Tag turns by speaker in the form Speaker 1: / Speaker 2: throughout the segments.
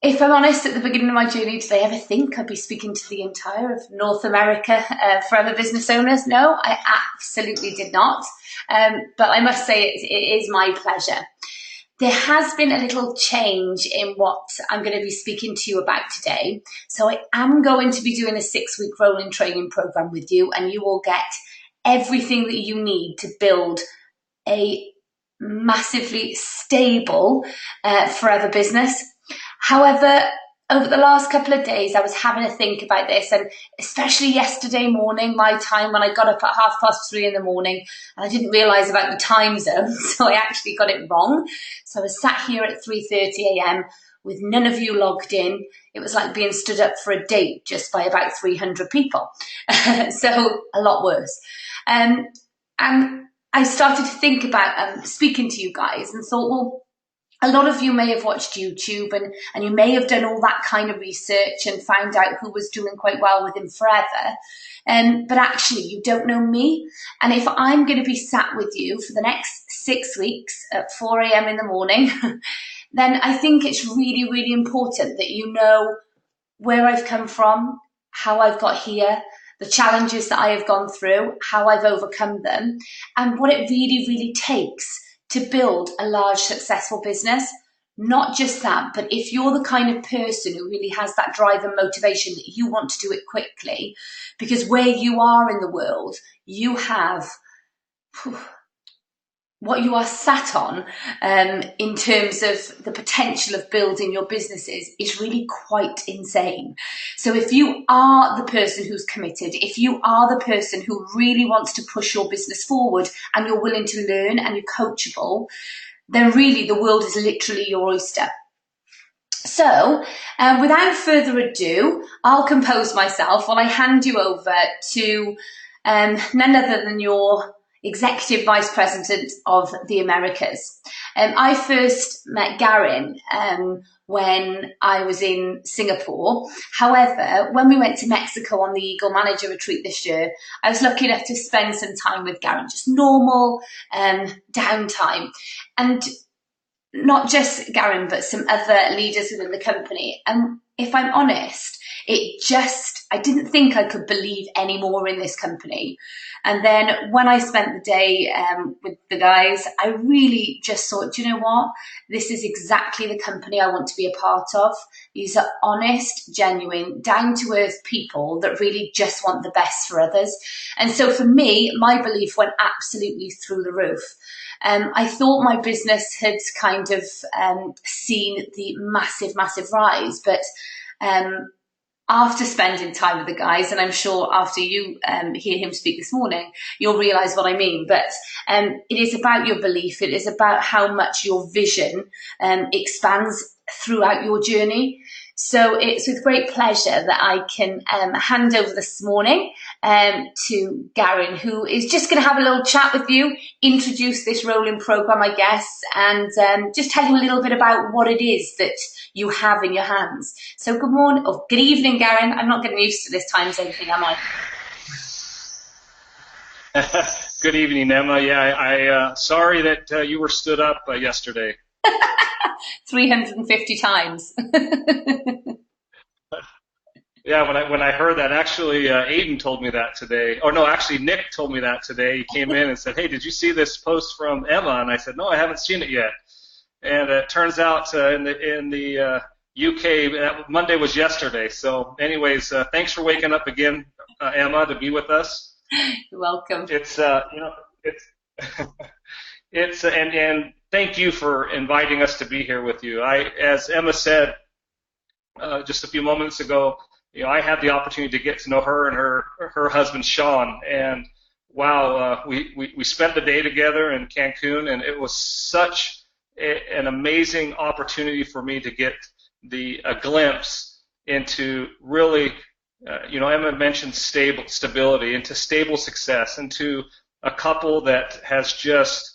Speaker 1: If I'm honest, at the beginning of my journey, did I ever think I'd be speaking to the entire of North America for other business owners? No, I absolutely did not. But I must say it is my pleasure. There has been a little change in what I'm going to be speaking to you about today. So I am going to be doing a 6-week rolling training program with you, and you will get everything that you need to build a massively stable forever business. However, over the last couple of days, I was having to think about this, and especially yesterday morning, my time, when I got up at 3:30 in the morning, and I didn't realise about the time zone, so I actually got it wrong. So I was sat here at 3:30 a.m. with none of you logged in. It was like being stood up for a date just by about 300 people. So a lot worse. And I started to think about speaking to you guys and thought, well, a lot of you may have watched YouTube and you may have done all that kind of research and found out who was doing quite well with him forever. But actually, you don't know me. And if I'm going to be sat with you for the next 6 weeks at 4 a.m. in the morning, then I think it's really, really important that you know where I've come from, how I've got here, the challenges that I have gone through, how I've overcome them, and what it really, really takes to build a large, successful business. Not just that, but if you're the kind of person who really has that drive and motivation that you want to do it quickly, because where you are in the world, you have what you are sat on in terms of the potential of building your businesses is really quite insane. So if you are the person who's committed, if you are the person who really wants to push your business forward and you're willing to learn and you're coachable, then really the world is literally your oyster. So without further ado, I'll compose myself while I hand you over to none other than your Executive Vice President of the Americas. I first met Garin when I was in Singapore. However, when we went to Mexico on the Eagle Manager Retreat this year, I was lucky enough to spend some time with Garin, just normal downtime. And not just Garin, but some other leaders within the company. And if I'm honest, I didn't think I could believe any more in this company. And then when I spent the day with the guys, I really just thought, you know what? This is exactly the company I want to be a part of. These are honest, genuine, down-to-earth people that really just want the best for others. And so for me, my belief went absolutely through the roof. I thought my business had kind of seen the massive, massive rise, but after spending time with the guys, and I'm sure after you hear him speak this morning, you'll realise what I mean. But it is about your belief. It is about how much your vision expands throughout your journey. So it's with great pleasure that I can hand over this morning to Garin, who is just going to have a little chat with you, introduce this rolling program, I guess, and just tell you a little bit about what it is that you have in your hands. So good morning, or good evening, Garin. I'm not getting used to this time zone thing, am I?
Speaker 2: Good evening, Emma. Yeah, I sorry that you were stood up yesterday.
Speaker 1: 350 times.
Speaker 2: Yeah, when I heard that, actually, Aiden told me that today. Or no, actually, Nick told me that today. He came in and said, "Hey, did you see this post from Emma?" And I said, "No, I haven't seen it yet." And it turns out in the UK, Monday was yesterday. So, anyways, thanks for waking up again, Emma, to be with us.
Speaker 1: You're welcome.
Speaker 2: It's it's and thank you for inviting us to be here with you. As Emma said just a few moments ago, I had the opportunity to get to know her and her husband Sean, and wow, we spent the day together in Cancun, and it was such an amazing opportunity for me to get a glimpse into really, Emma mentioned stability, into stable success, into a couple that has just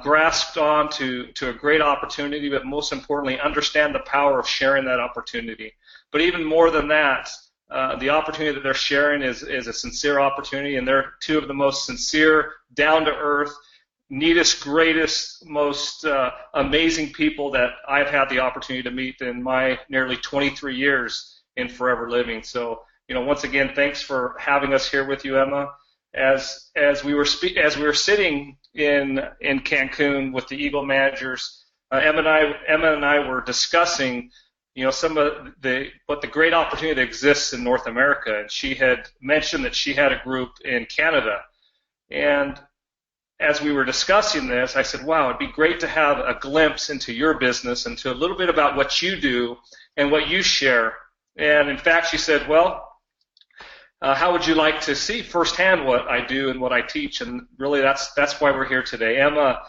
Speaker 2: grasped on to a great opportunity, but most importantly, understand the power of sharing that opportunity. But even more than that, the opportunity that they're sharing is a sincere opportunity, and they're two of the most sincere, down-to-earth, neatest, greatest, most amazing people that I've had the opportunity to meet in my nearly 23 years in Forever Living. So, once again, thanks for having us here with you, Emma. As we were sitting in Cancun with the Eagle managers, Emma and I were discussing, some of the great opportunity that exists in North America. And she had mentioned that she had a group in Canada. And as we were discussing this, I said, wow, it'd be great to have a glimpse into your business and to a little bit about what you do and what you share. And in fact, she said, well, how would you like to see firsthand what I do and what I teach? And really, that's why we're here today. Emma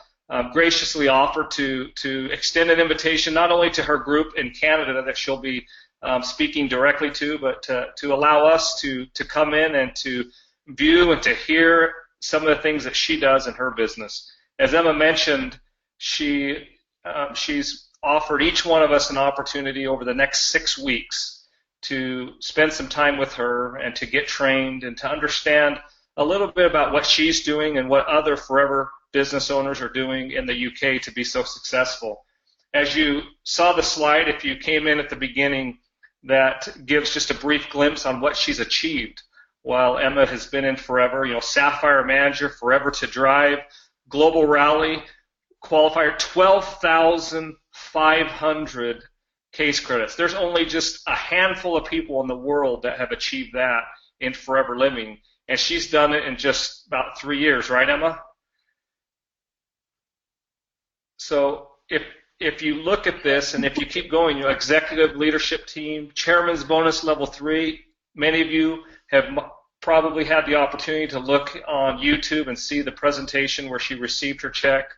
Speaker 2: graciously offered to extend an invitation not only to her group in Canada that she'll be speaking directly to, but to allow us to come in and to view and to hear some of the things that she does in her business. As Emma mentioned, she's offered each one of us an opportunity over the next 6 weeks to spend some time with her and to get trained and to understand a little bit about what she's doing and what other Forever business owners are doing in the UK to be so successful. As you saw the slide, if you came in at the beginning, that gives just a brief glimpse on what she's achieved while Emma has been in Forever. Sapphire Manager, Forever to Drive, Global Rally, Qualifier, 12,500 case credits. There's only just a handful of people in the world that have achieved that in Forever Living, and she's done it in just about 3 years, right, Emma? So if you look at this and if you keep going, executive leadership team, chairman's bonus level 3, many of you have probably had the opportunity to look on YouTube and see the presentation where she received her check.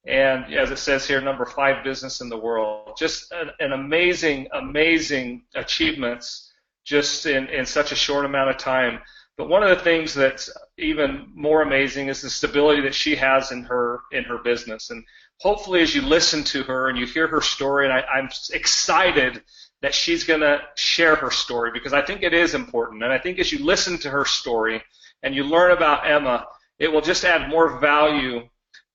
Speaker 2: And as it says here, number 5 business in the world. Just an amazing, amazing achievements just in such a short amount of time. But one of the things that's even more amazing is the stability that she has in her business. And hopefully as you listen to her and you hear her story, and I'm excited that she's going to share her story because I think it is important. And I think as you listen to her story and you learn about Emma, it will just add more value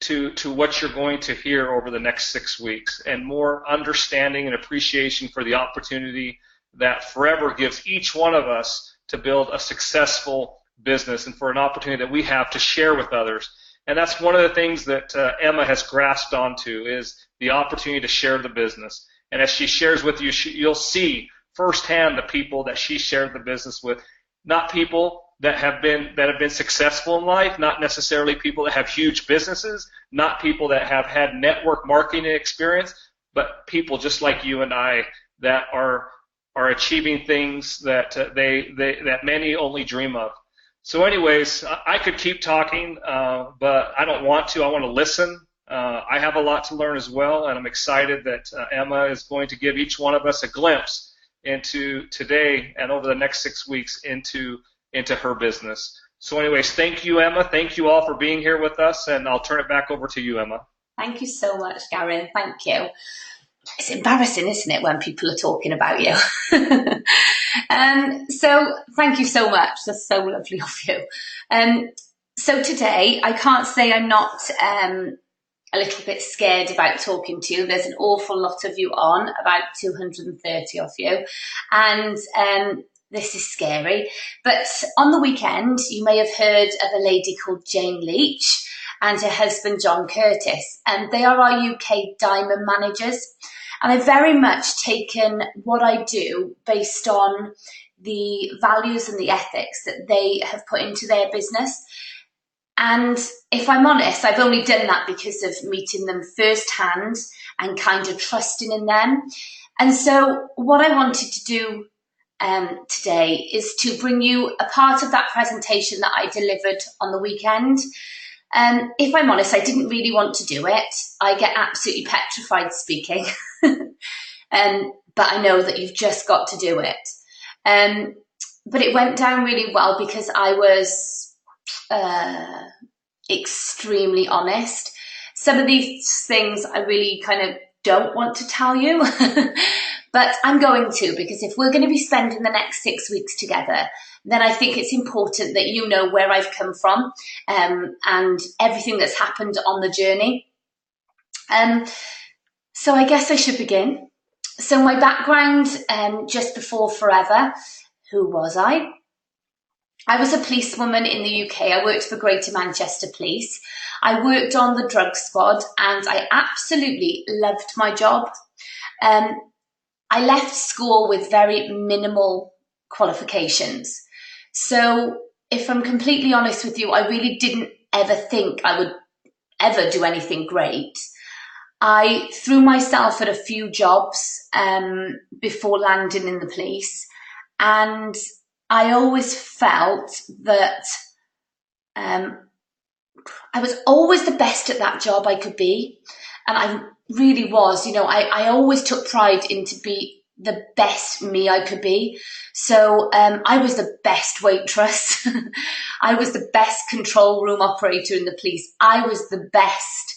Speaker 2: to what you're going to hear over the next 6 weeks and more understanding and appreciation for the opportunity that Forever gives each one of us to build a successful business and for an opportunity that we have to share with others. And that's one of the things that Emma has grasped onto is the opportunity to share the business. And as she shares with you, you'll see firsthand the people that she shared the business with, not people that have been successful in life, not necessarily people that have huge businesses, not people that have had network marketing experience, but people just like you and I that are achieving things that that many only dream of. So anyways, I could keep talking, but I don't want to. I want to listen. I have a lot to learn as well, and I'm excited that Emma is going to give each one of us a glimpse into today and over the next 6 weeks into her business. So anyways, thank you, Emma. Thank you all for being here with us, and I'll turn it back over to you, Emma.
Speaker 1: Thank you so much, Garen. Thank you. It's embarrassing, isn't it, when people are talking about you? So thank you so much. That's so lovely of you. So today, I can't say I'm not a little bit scared about talking to you. There's an awful lot of you on, about 230 of you. And this is scary. But on the weekend, you may have heard of a lady called Jane Leach and her husband, John Curtis. And they are our UK diamond managers. And I've very much taken what I do based on the values and the ethics that they have put into their business. And if I'm honest, I've only done that because of meeting them firsthand and kind of trusting in them. And so what I wanted to do today is to bring you a part of that presentation that I delivered on the weekend. If I'm honest, I didn't really want to do it. I get absolutely petrified speaking, but I know that you've just got to do it. But it went down really well because I was extremely honest. Some of these things I really kind of don't want to tell you, But I'm going to, because if we're going to be spending the next 6 weeks together, then I think it's important that you know where I've come from, and everything that's happened on the journey. So I guess I should begin. So my background, just before Forever, who was I? I was a policewoman in the UK. I worked for Greater Manchester Police. I worked on the drug squad and I absolutely loved my job. I left school with very minimal qualifications. So if I'm completely honest with you, I really didn't ever think I would ever do anything great. I threw myself at a few jobs before landing in the police, and I always felt that I was always the best at that job I could be. And I really was, I always took pride in to be the best me I could be. So I was the best waitress. I was the best control room operator in the police. I was the best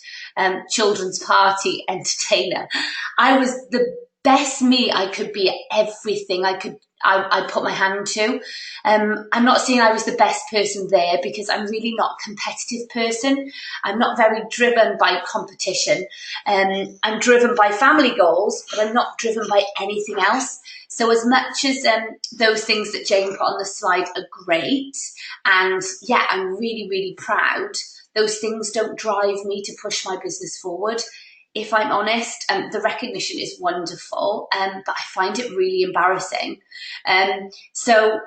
Speaker 1: children's party entertainer. I was the best me I could be at everything I put my hand to. I'm not saying I was the best person there, because I'm really not a competitive person. I'm not very driven by competition. I'm driven by family goals, but I'm not driven by anything else. So as much as those things that Jane put on the slide are great, and yeah, I'm really, really proud, those things don't drive me to push my business forward. If I'm honest, the recognition is wonderful, but I find it really embarrassing. So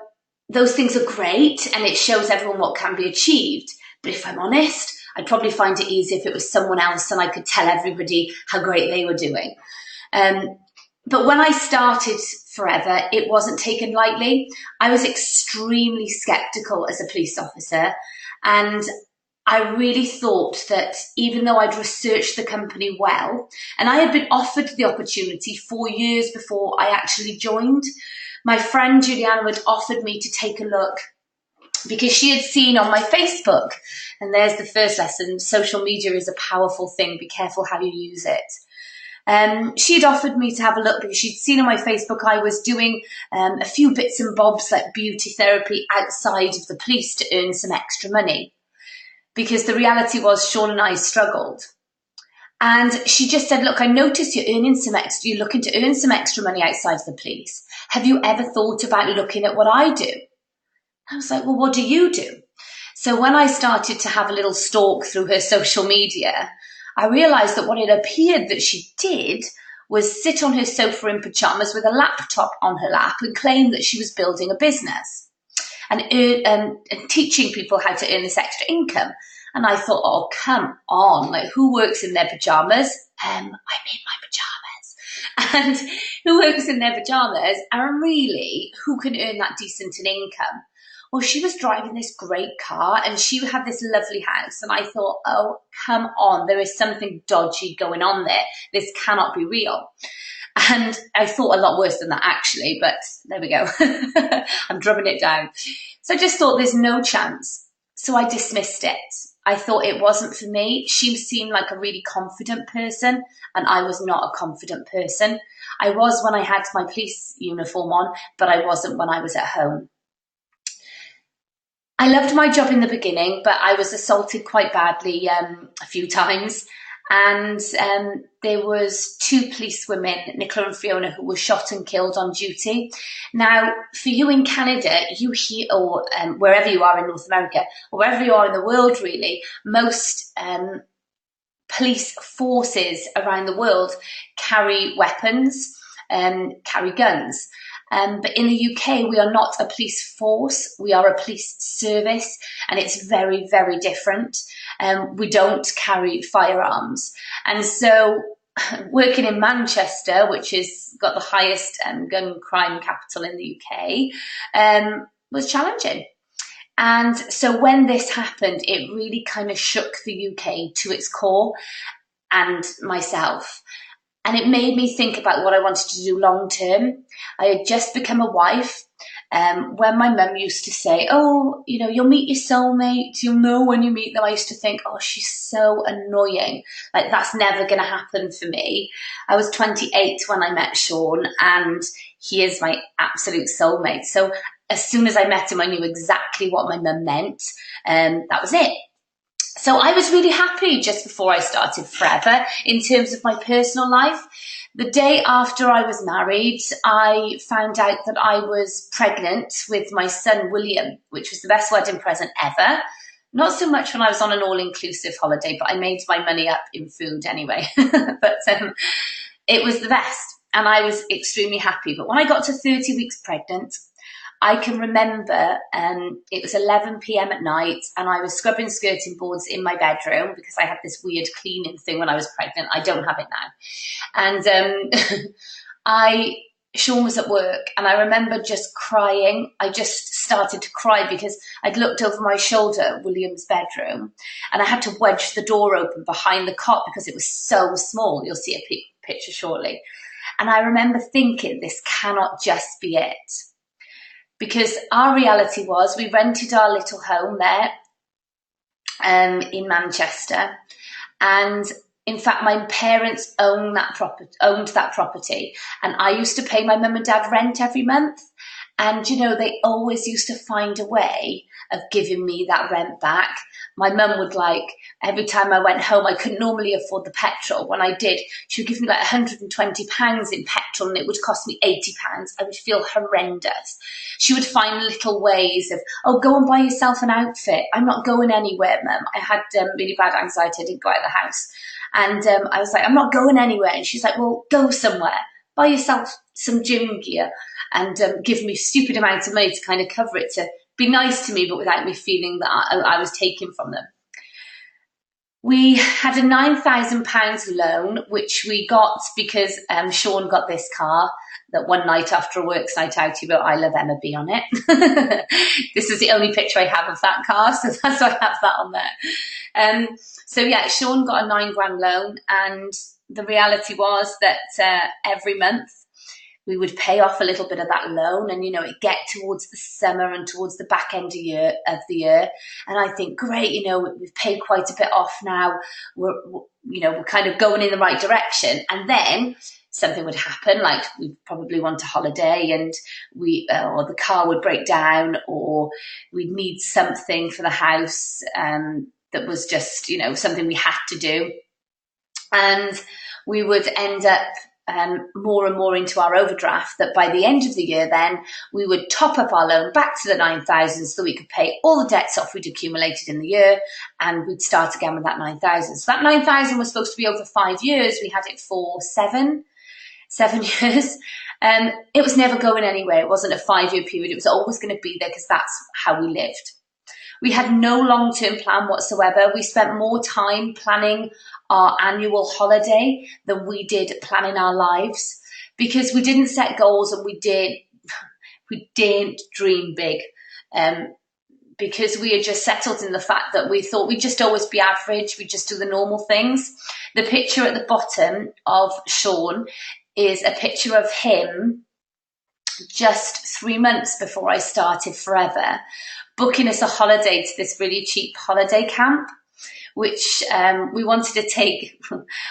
Speaker 1: those things are great, and it shows everyone what can be achieved. But if I'm honest, I'd probably find it easier if it was someone else and I could tell everybody how great they were doing. But when I started Forever, it wasn't taken lightly. I was extremely skeptical as a police officer, and I really thought that even though I'd researched the company well, and I had been offered the opportunity 4 years before I actually joined, my friend Juliana had offered me to take a look because she had seen on my Facebook, and there's the first lesson, social media is a powerful thing, be careful how you use it. She had offered me to have a look because she'd seen on my Facebook I was doing a few bits and bobs like beauty therapy outside of the police to earn some extra money. Because the reality was Sean and I struggled. And she just said, look, I noticed you're looking to earn some extra money outside of the police. Have you ever thought about looking at what I do? I was like, well, what do you do? So when I started to have a little stalk through her social media, I realized that what it appeared that she did was sit on her sofa in pajamas with a laptop on her lap and claim that she was building a business and teaching people how to earn this extra income. And I thought, oh, come on, like, who works in their pajamas? I mean my pajamas. And who works in their pajamas, and really, who can earn that decent an income? Well, she was driving this great car and she had this lovely house. And I thought, oh, come on, there is something dodgy going on there. This cannot be real. And I thought a lot worse than that, actually, but there we go. I'm drumming it down. So I just thought there's no chance. So I dismissed it. I thought it wasn't for me. She seemed like a really confident person, and I was not a confident person. I was when I had my police uniform on, but I wasn't when I was at home. I loved my job in the beginning, but I was assaulted quite badly a few times. And there was 2 police women, Nicola and Fiona, who were shot and killed on duty. Now, for you in Canada, you hear, or wherever you are in North America, or wherever you are in the world, really, most police forces around the world carry weapons and carry guns. But in the UK, we are not a police force, we are a police service, and it's very, very different. We don't carry firearms. And so working in Manchester, which has got the highest gun crime capital in the UK, was challenging. And so when this happened, it really kind of shook the UK to its core, and myself. And it made me think about what I wanted to do long term. I had just become a wife. when my mum used to say, oh, you'll meet your soulmate, you'll know when you meet them, I used to think, oh, she's so annoying. Like, that's never going to happen for me. I was 28 when I met Sean, and he is my absolute soulmate. So as soon as I met him, I knew exactly what my mum meant. That was it. So I was really happy just before I started Forever in terms of my personal life. The day after I was married, I found out that I was pregnant with my son, William, which was the best wedding present ever. Not so much when I was on an all-inclusive holiday, but I made my money up in food anyway. But it was the best, and I was extremely happy. But when I got to 30 weeks pregnant, I can remember it was 11 p.m. at night, and I was scrubbing skirting boards in my bedroom because I had this weird cleaning thing when I was pregnant. I don't have it now. And Sean was at work, and I remember just crying. I just started to cry because I'd looked over my shoulder at William's bedroom, and I had to wedge the door open behind the cot because it was so small. You'll see a picture shortly. And I remember thinking, this cannot just be it. Because our reality was we rented our little home there in Manchester. And in fact, my parents owned that property. And I used to pay my mum and dad rent every month. And, they always used to find a way of giving me that rent back. My mum would every time I went home, I couldn't normally afford the petrol. When I did, she would give me £120 in petrol, and it would cost me £80. I would feel horrendous. She would find little ways of, oh, go and buy yourself an outfit. I'm not going anywhere, Mum. I had really bad anxiety. I didn't go out of the house. And I was like, I'm not going anywhere. And she's like, well, go somewhere. Buy yourself some gym gear and give me stupid amounts of money to kind of cover it, to be nice to me, but without me feeling that I was taking from them. We had a £9,000 loan, which we got because Sean got this car that one night after a works night out, he wrote, I love Emma B on it. This is the only picture I have of that car, so that's why I have that on there. So yeah, Sean got a £9,000 loan, and the reality was that every month we would pay off a little bit of that loan, and it'd get towards the summer and towards the back end of the year, and I think, great, we've paid quite a bit off now. We're kind of going in the right direction, and then something would happen, like we'd probably want a holiday, and or the car would break down, or we'd need something for the house that was just something we had to do, and we would end up more and more into our overdraft, that by the end of the year then we would top up our loan back to the 9,000 so that we could pay all the debts off we'd accumulated in the year, and we'd start again with that 9,000. So that 9,000 was supposed to be over 5 years. We had it for seven years. It was never going anywhere. It wasn't a 5-year period. It was always going to be there because that's how we lived. We had no long-term plan whatsoever. We spent more time planning our annual holiday than we did planning our lives, because we didn't set goals, and we didn't dream big, because we had just settled in the fact that we thought we'd just always be average. We'd just do the normal things. The picture at the bottom of Sean is a picture of him just 3 months before I started Forever, booking us a holiday to this really cheap holiday camp, which we wanted to take.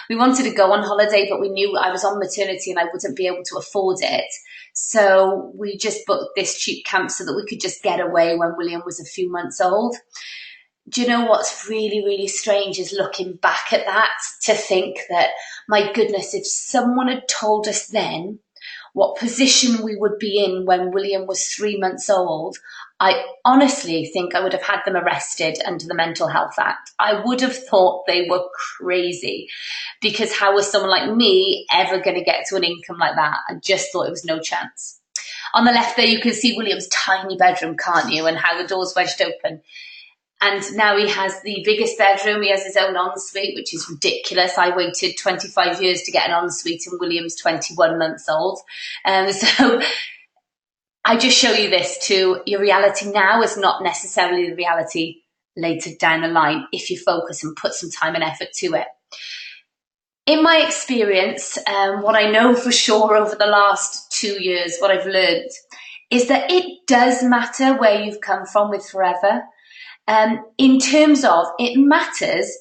Speaker 1: We wanted to go on holiday, but we knew I was on maternity and I wouldn't be able to afford it. So we just booked this cheap camp so that we could just get away when William was a few months old. Do you know what's really, really strange is looking back at that, to think that, my goodness, if someone had told us then what position we would be in when William was 3 months old, I honestly think I would have had them arrested under the Mental Health Act. I would have thought they were crazy, because how was someone like me ever going to get to an income like that? I just thought it was no chance. On the left there, you can see William's tiny bedroom, can't you? And how the door's wedged open. And now he has the biggest bedroom. He has his own ensuite, which is ridiculous. I waited 25 years to get an ensuite, and William's 21 months old. So I just show you this too. Your reality now is not necessarily the reality later down the line if you focus and put some time and effort to it. In my experience, what I know for sure over the last 2 years, what I've learned is that it does matter where you've come from with Forever. In terms of, it matters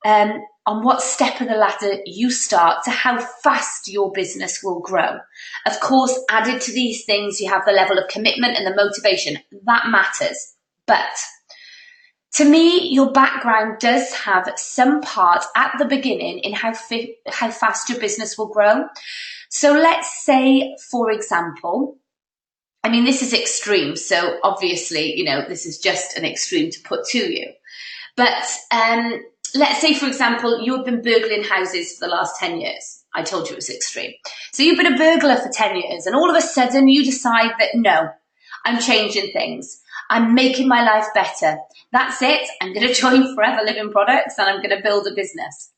Speaker 1: on what step of the ladder you start to how fast your business will grow. Of course, added to these things, you have the level of commitment and the motivation. That matters. But to me, your background does have some part at the beginning in how fast your business will grow. So let's say, for example, I mean, this is extreme. So obviously, this is just an extreme to put to you. But let's say, for example, you've been burgling houses for the last 10 years. I told you it was extreme. So you've been a burglar for 10 years and all of a sudden you decide that, no, I'm changing things. I'm making my life better. That's it. I'm going to join Forever Living Products and I'm going to build a business.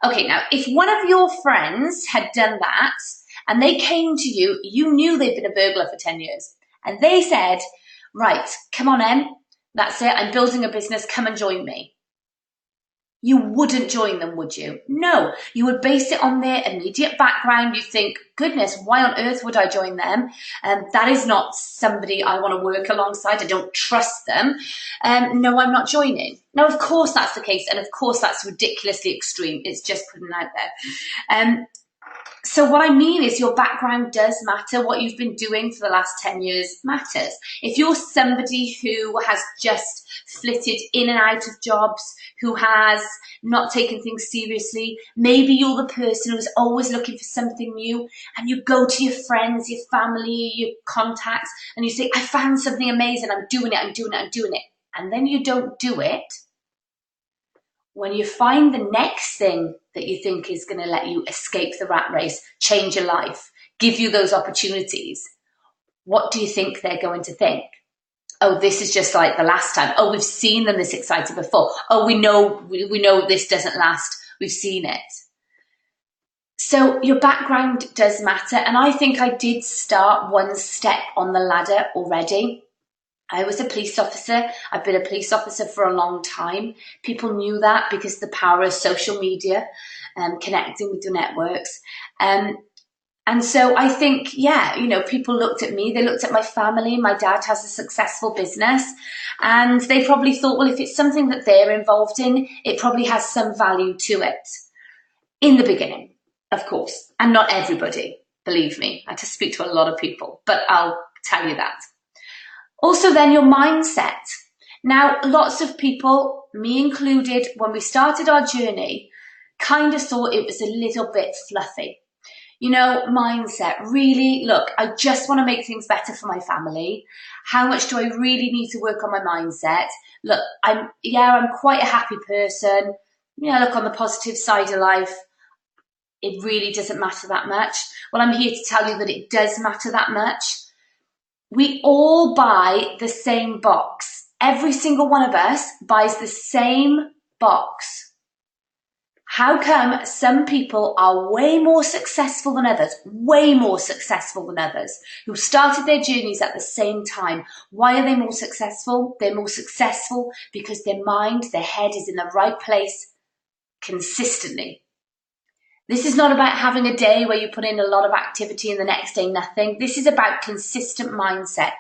Speaker 1: Okay, now, if one of your friends had done that and they came to you, you knew they'd been a burglar for 10 years, and they said, right, come on, Em, that's it, I'm building a business, come and join me. You wouldn't join them, would you? No, you would base it on their immediate background. You think, goodness, why on earth would I join them? That is not somebody I want to work alongside. I don't trust them. No, I'm not joining. Now, of course that's the case. And of course that's ridiculously extreme. It's just putting it out there. So what I mean is your background does matter. What you've been doing for the last 10 years matters. If you're somebody who has just flitted in and out of jobs, who has not taken things seriously, maybe you're the person who's always looking for something new, and you go to your friends, your family, your contacts, and you say, I found something amazing, I'm doing it. And then you don't do it. When you find the next thing that you think is going to let you escape the rat race, change your life, give you those opportunities, what do you think they're going to think? Oh, this is just like the last time. Oh, we've seen them this excited before. Oh, we know this doesn't last. We've seen it. So your background does matter. And I think I did start one step on the ladder already. I was a police officer. I've been a police officer for a long time. People knew that because the power of social media and connecting with your networks. And so I think, people looked at me, they looked at my family. My dad has a successful business and they probably thought, well, if it's something that they're involved in, it probably has some value to it. In the beginning, of course, and not everybody, believe me. I had to speak to a lot of people, but I'll tell you that. Also then your mindset. Now, lots of people, me included, when we started our journey, kind of thought it was a little bit fluffy. Mindset, really, look, I just want to make things better for my family. How much do I really need to work on my mindset? Look, I'm quite a happy person. Look on the positive side of life. It really doesn't matter that much. Well, I'm here to tell you that it does matter that much. We all buy the same box. Every single one of us buys the same box. How come some people are way more successful than others, who started their journeys at the same time? Why are they more successful? They're more successful because their mind, their head is in the right place consistently. This is not about having a day where you put in a lot of activity and the next day nothing. This is about consistent mindset,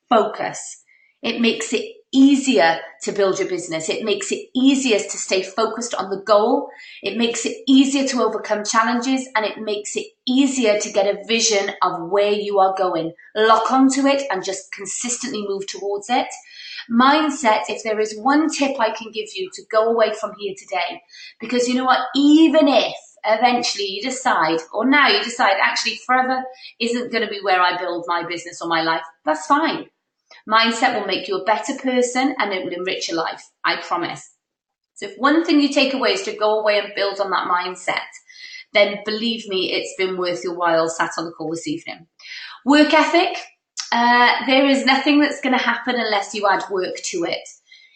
Speaker 1: focus. It makes it easier to build your business. It makes it easier to stay focused on the goal. It makes it easier to overcome challenges, and it makes it easier to get a vision of where you are going. Lock onto it and just consistently move towards it. Mindset, if there is one tip I can give you to go away from here today, because you know what, even if eventually you decide, or now you decide, actually Forever isn't going to be where I build my business or my life, that's fine. Mindset will make you a better person and it will enrich your life, I promise. So if one thing you take away is to go away and build on that mindset, then believe me, it's been worth your while sat on the call this evening. Work ethic, there is nothing that's going to happen unless you add work to it.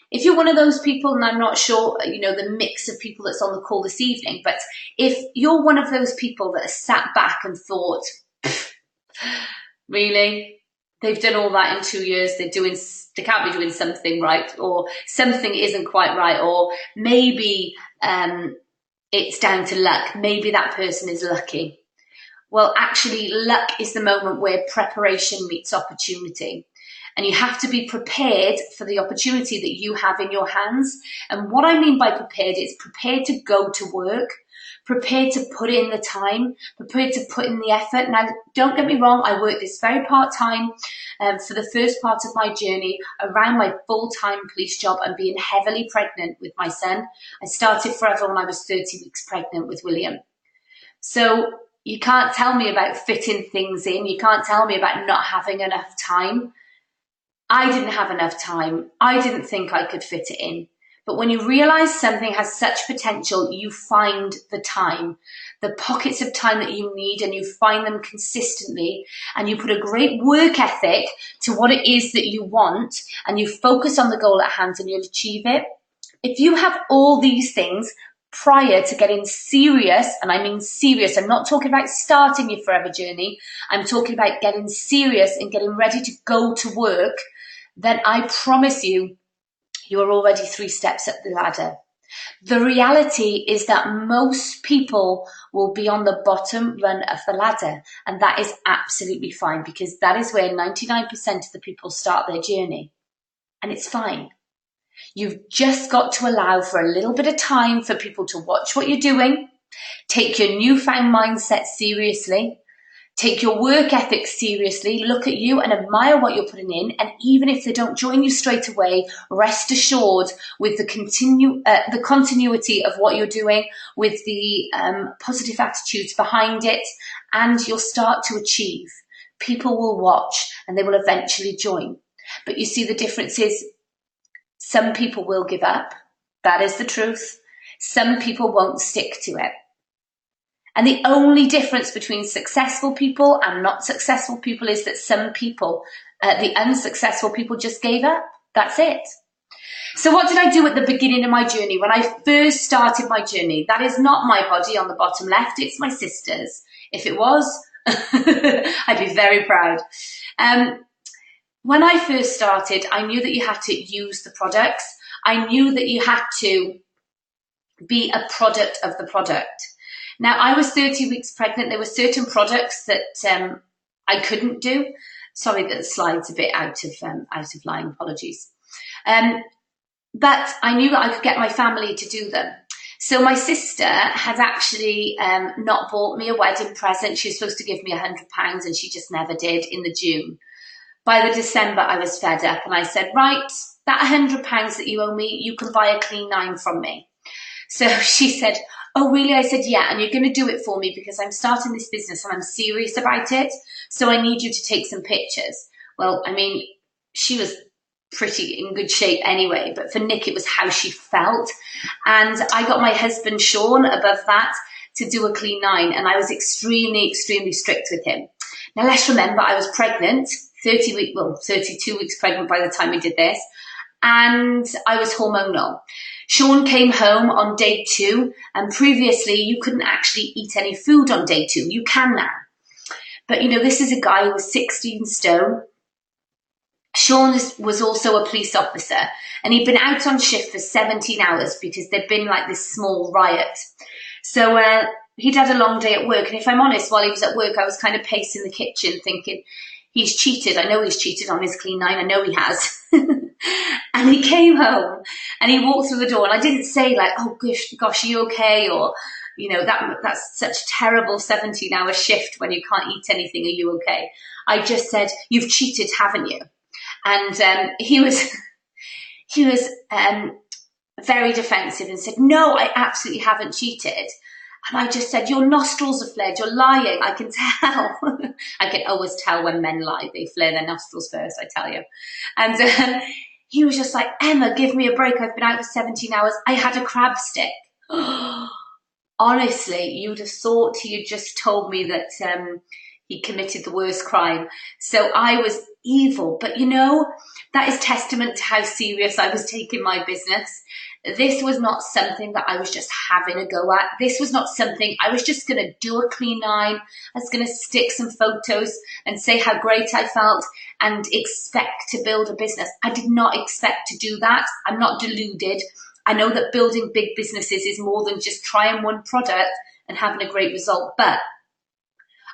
Speaker 1: If you're one of those people, and I'm not sure, the mix of people that's on the call this evening, but if you're one of those people that has sat back and thought, really? They've done all that in 2 years. They can't be doing something right, or something isn't quite right, or maybe it's down to luck. Maybe that person is lucky. Well, actually, luck is the moment where preparation meets opportunity. And you have to be prepared for the opportunity that you have in your hands. And what I mean by prepared is prepared to go to work, prepared to put in the time, prepared to put in the effort. Now, don't get me wrong, I worked this very part-time for the first part of my journey around my full-time police job and being heavily pregnant with my son. I started Forever when I was 30 weeks pregnant with William. So you can't tell me about fitting things in. You can't tell me about not having enough time. I didn't have enough time. I didn't think I could fit it in. But when you realize something has such potential, you find the time, the pockets of time that you need, and you find them consistently, and you put a great work ethic to what it is that you want, and you focus on the goal at hand and you'll achieve it. If you have all these things prior to getting serious, and I mean serious, I'm not talking about starting your forever journey, I'm talking about getting serious and getting ready to go to work, then I promise you, you're already 3 steps up the ladder. The reality is that most people will be on the bottom run of the ladder, and that is absolutely fine, because that is where 99% of the people start their journey, and it's fine. You've just got to allow for a little bit of time for people to watch what you're doing, take your newfound mindset seriously, take your work ethic seriously, look at you and admire what you're putting in. And even if they don't join you straight away, rest assured with the continuity of what you're doing, with the positive attitudes behind it, and you'll start to achieve. People will watch and they will eventually join. But you see, the difference is some people will give up. That is the truth. Some people won't stick to it. And the only difference between successful people and not successful people is that some people, the unsuccessful people, just gave up. That's it. So what did I do at the beginning of my journey? When I first started my journey, that is not my body on the bottom left. It's my sister's. If it was, I'd be very proud. When I first started, I knew that you had to use the products. I knew that you had to be a product of the product. Now, I was 30 weeks pregnant. There were certain products that I couldn't do. Sorry that the slide's a bit out of line, apologies. But I knew that I could get my family to do them. So my sister had actually not bought me a wedding present. She was supposed to give me £100 and she just never did in the June. By the December, I was fed up and I said, right, that £100 that you owe me, you can buy a clean 9 from me. So she said, oh, really? I said, yeah, and you're going to do it for me because I'm starting this business and I'm serious about it. So I need you to take some pictures. Well, I mean, she was pretty in good shape anyway, but for Nick, it was how she felt. And I got my husband, Sean, above that to do a clean 9. And I was extremely, extremely strict with him. Now, let's remember, I was pregnant, 32 weeks pregnant by the time we did this. And I was hormonal. Sean came home on day 2, and previously you couldn't actually eat any food on day 2. You can now. But, you know, this is a guy who was 16 stone. Sean was also a police officer, and he'd been out on shift for 17 hours because there'd been like this small riot. So he'd had a long day at work. And if I'm honest, while he was at work, I was kind of pacing the kitchen thinking, he's cheated. I know he's cheated on his clean 9. I know he has. And he came home and he walked through the door, and I didn't say like, oh gosh, are you okay? Or, you know, that's such a terrible 17-hour shift when you can't eat anything. Are you okay? I just said, you've cheated, haven't you? And he was very defensive and said, no, I absolutely haven't cheated. And I just said, your nostrils are flared. You're lying. I can tell. I can always tell when men lie. They flare their nostrils first, I tell you. And he was just like, Emma, give me a break. I've been out for 17 hours. I had a crab stick. Honestly, you'd have thought he had just told me that he committed the worst crime. So I was evil. But, you know, that is testament to how serious I was taking my business. This was not something that I was just having a go at. This was not something I was just going to do a clean 9. I was going to stick some photos and say how great I felt and expect to build a business. I did not expect to do that. I'm not deluded. I know that building big businesses is more than just trying one product and having a great result. But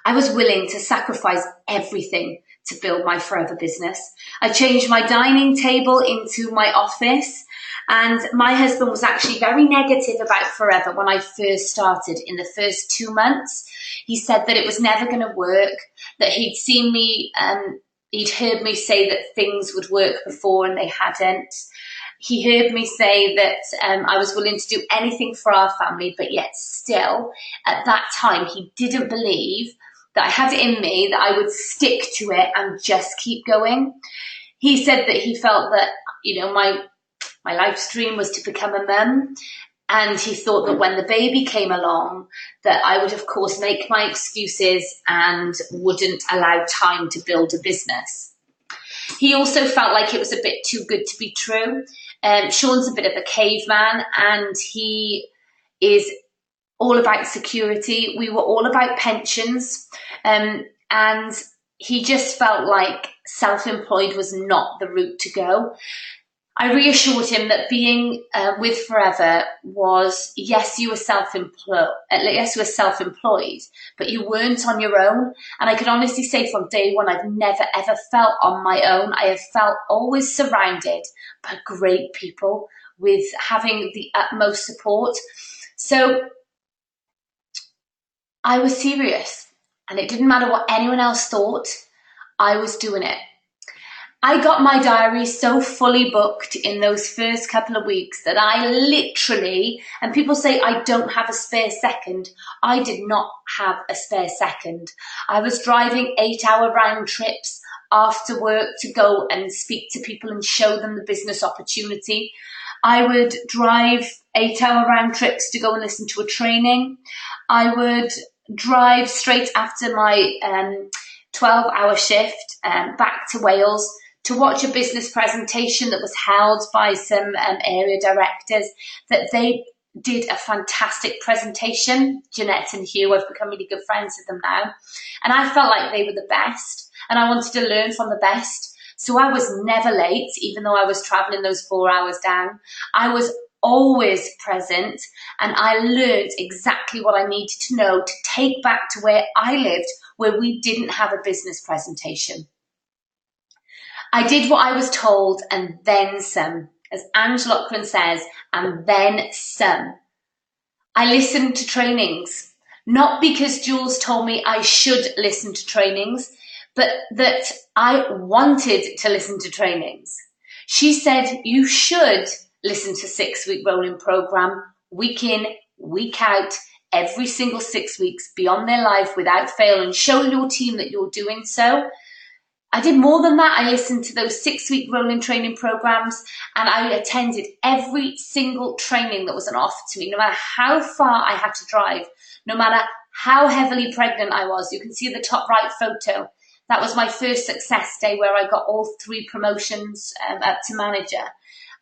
Speaker 1: I was willing to sacrifice everything to build my Forever business. I changed my dining table into my office, and my husband was actually very negative about Forever when I first started. In the first 2 months, he said that it was never going to work, that he'd seen me, he'd heard me say that things would work before and they hadn't. He heard me say that I was willing to do anything for our family, but yet still, at that time, he didn't believe that I had it in me, that I would stick to it and just keep going. He said that he felt that, my life's dream was to become a mum. And he thought that when the baby came along, that I would, of course, make my excuses and wouldn't allow time to build a business. He also felt like it was a bit too good to be true. Sean's a bit of a caveman, and he is all about security. We were all about pensions, and he just felt like self-employed was not the route to go. I reassured him that being with Forever was, yes, you were self-employed, but you weren't on your own. And I can honestly say from day one, I've never, ever felt on my own. I have felt always surrounded by great people with having the utmost support. So I was serious, and it didn't matter what anyone else thought, I was doing it. I got my diary so fully booked in those first couple of weeks that I literally, and people say I don't have a spare second, I did not have a spare second. I was driving 8-hour round trips after work to go and speak to people and show them the business opportunity. I would drive 8-hour round trips to go and listen to a training. I would drive straight after my 12-hour shift back to Wales to watch a business presentation that was held by some area directors, that they did a fantastic presentation. Jeanette and Hugh, I've become really good friends with them now. And I felt like they were the best, and I wanted to learn from the best. So I was never late, even though I was traveling those 4 hours down. I was always present, and I learned exactly what I needed to know to take back to where I lived, where we didn't have a business presentation. I did what I was told, and then some, as Ange Loughran says, and then some. I listened to trainings, not because Jules told me I should listen to trainings, but that I wanted to listen to trainings. She said, you should listen to 6-week rolling program, week in, week out, every single 6 weeks, be on their life without fail, and show your team that you're doing so. I did more than that. I listened to those 6-week rolling training programs, and I attended every single training that was an offer to me, no matter how far I had to drive, no matter how heavily pregnant I was. You can see the top right photo. That was my first success day, where I got all 3 promotions up to manager.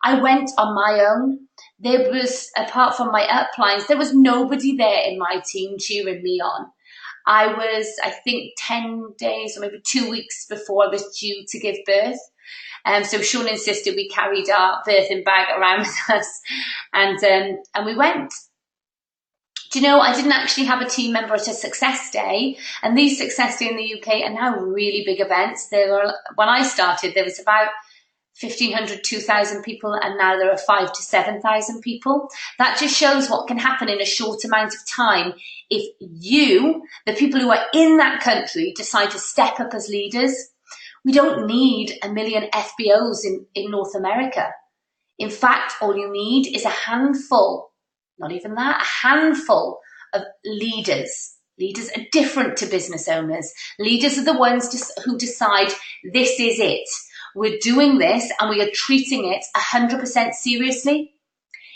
Speaker 1: I went on my own. There was, apart from my uplines, there was nobody there in my team cheering me on. I was, I think, 10 days or maybe 2 weeks before I was due to give birth. So Sean insisted we carried our birthing bag around with us, and we went. Do you know, I didn't actually have a team member at a Success Day, and these Success Day in the UK are now really big events. When I started, there was about 1,500, 2,000 people, and now there are 5,000 to 7,000 people. That just shows what can happen in a short amount of time if you, the people who are in that country, decide to step up as leaders. We don't need 1 million FBOs in North America. In fact, all you need is a handful, not even that, a handful of leaders. Leaders are different to business owners. Leaders are the ones who decide this is it. We're doing this, and we are treating it 100% seriously.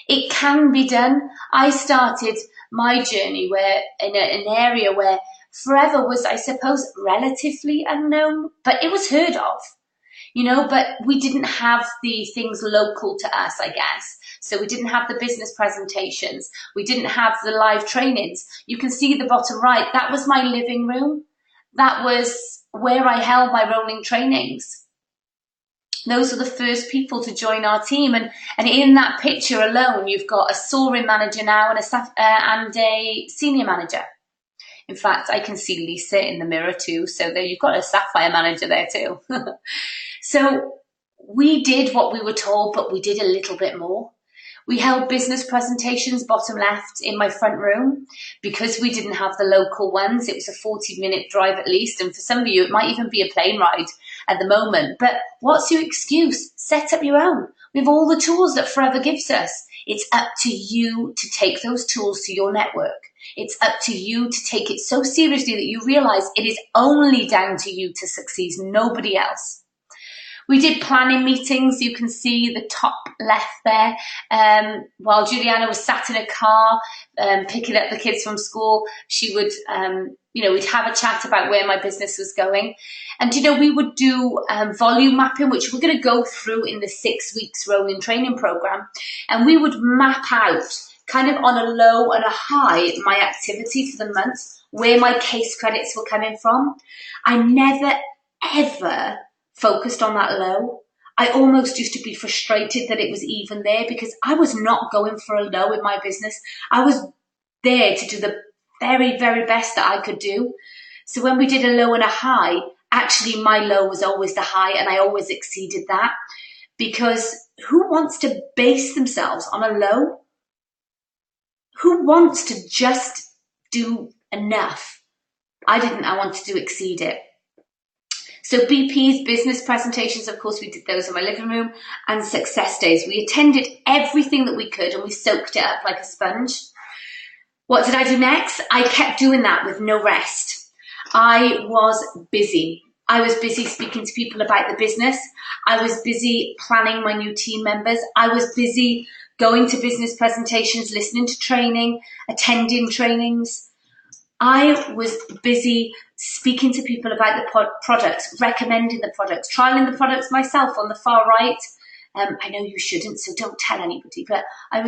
Speaker 1: It can be done. I started my journey in an area where Forever was, I suppose, relatively unknown, but it was heard of, but we didn't have the things local to us, I guess. So we didn't have the business presentations. We didn't have the live trainings. You can see the bottom right. That was my living room. That was where I held my rolling trainings. Those are the first people to join our team, and in that picture alone, you've got a soaring manager now and a senior manager. In fact, I can see Lisa in the mirror too. So there you've got a Sapphire manager there too. So we did what we were told, but we did a little bit more. We held business presentations, bottom left, in my front room. Because we didn't have the local ones, it was a 40-minute drive at least. And for some of you, it might even be a plane ride at the moment. But what's your excuse? Set up your own. We have all the tools that Forever gives us. It's up to you to take those tools to your network. It's up to you to take it so seriously that you realize it is only down to you to succeed, nobody else. We did planning meetings. You can see the top left there. While Juliana was sat in a car picking up the kids from school, she would, we'd have a chat about where my business was going. And, we would do volume mapping, which we're going to go through in the 6 weeks rolling training program. And we would map out kind of on a low and a high my activity for the month, where my case credits were coming from. I never, ever focused on that low. I almost used to be frustrated that it was even there because I was not going for a low in my business. I was there to do the very, very best that I could do. So when we did a low and a high, actually my low was always the high and I always exceeded that, because who wants to base themselves on a low? Who wants to just do enough? I didn't. I wanted to exceed it. So BP's business presentations, of course, we did those in my living room, and success days. We attended everything that we could and we soaked it up like a sponge. What did I do next? I kept doing that with no rest. I was busy. I was busy speaking to people about the business. I was busy planning my new team members. I was busy going to business presentations, listening to training, attending trainings. I was busy speaking to people about the products, recommending the products, trialing the products myself on the far right. I know you shouldn't, so don't tell anybody, but I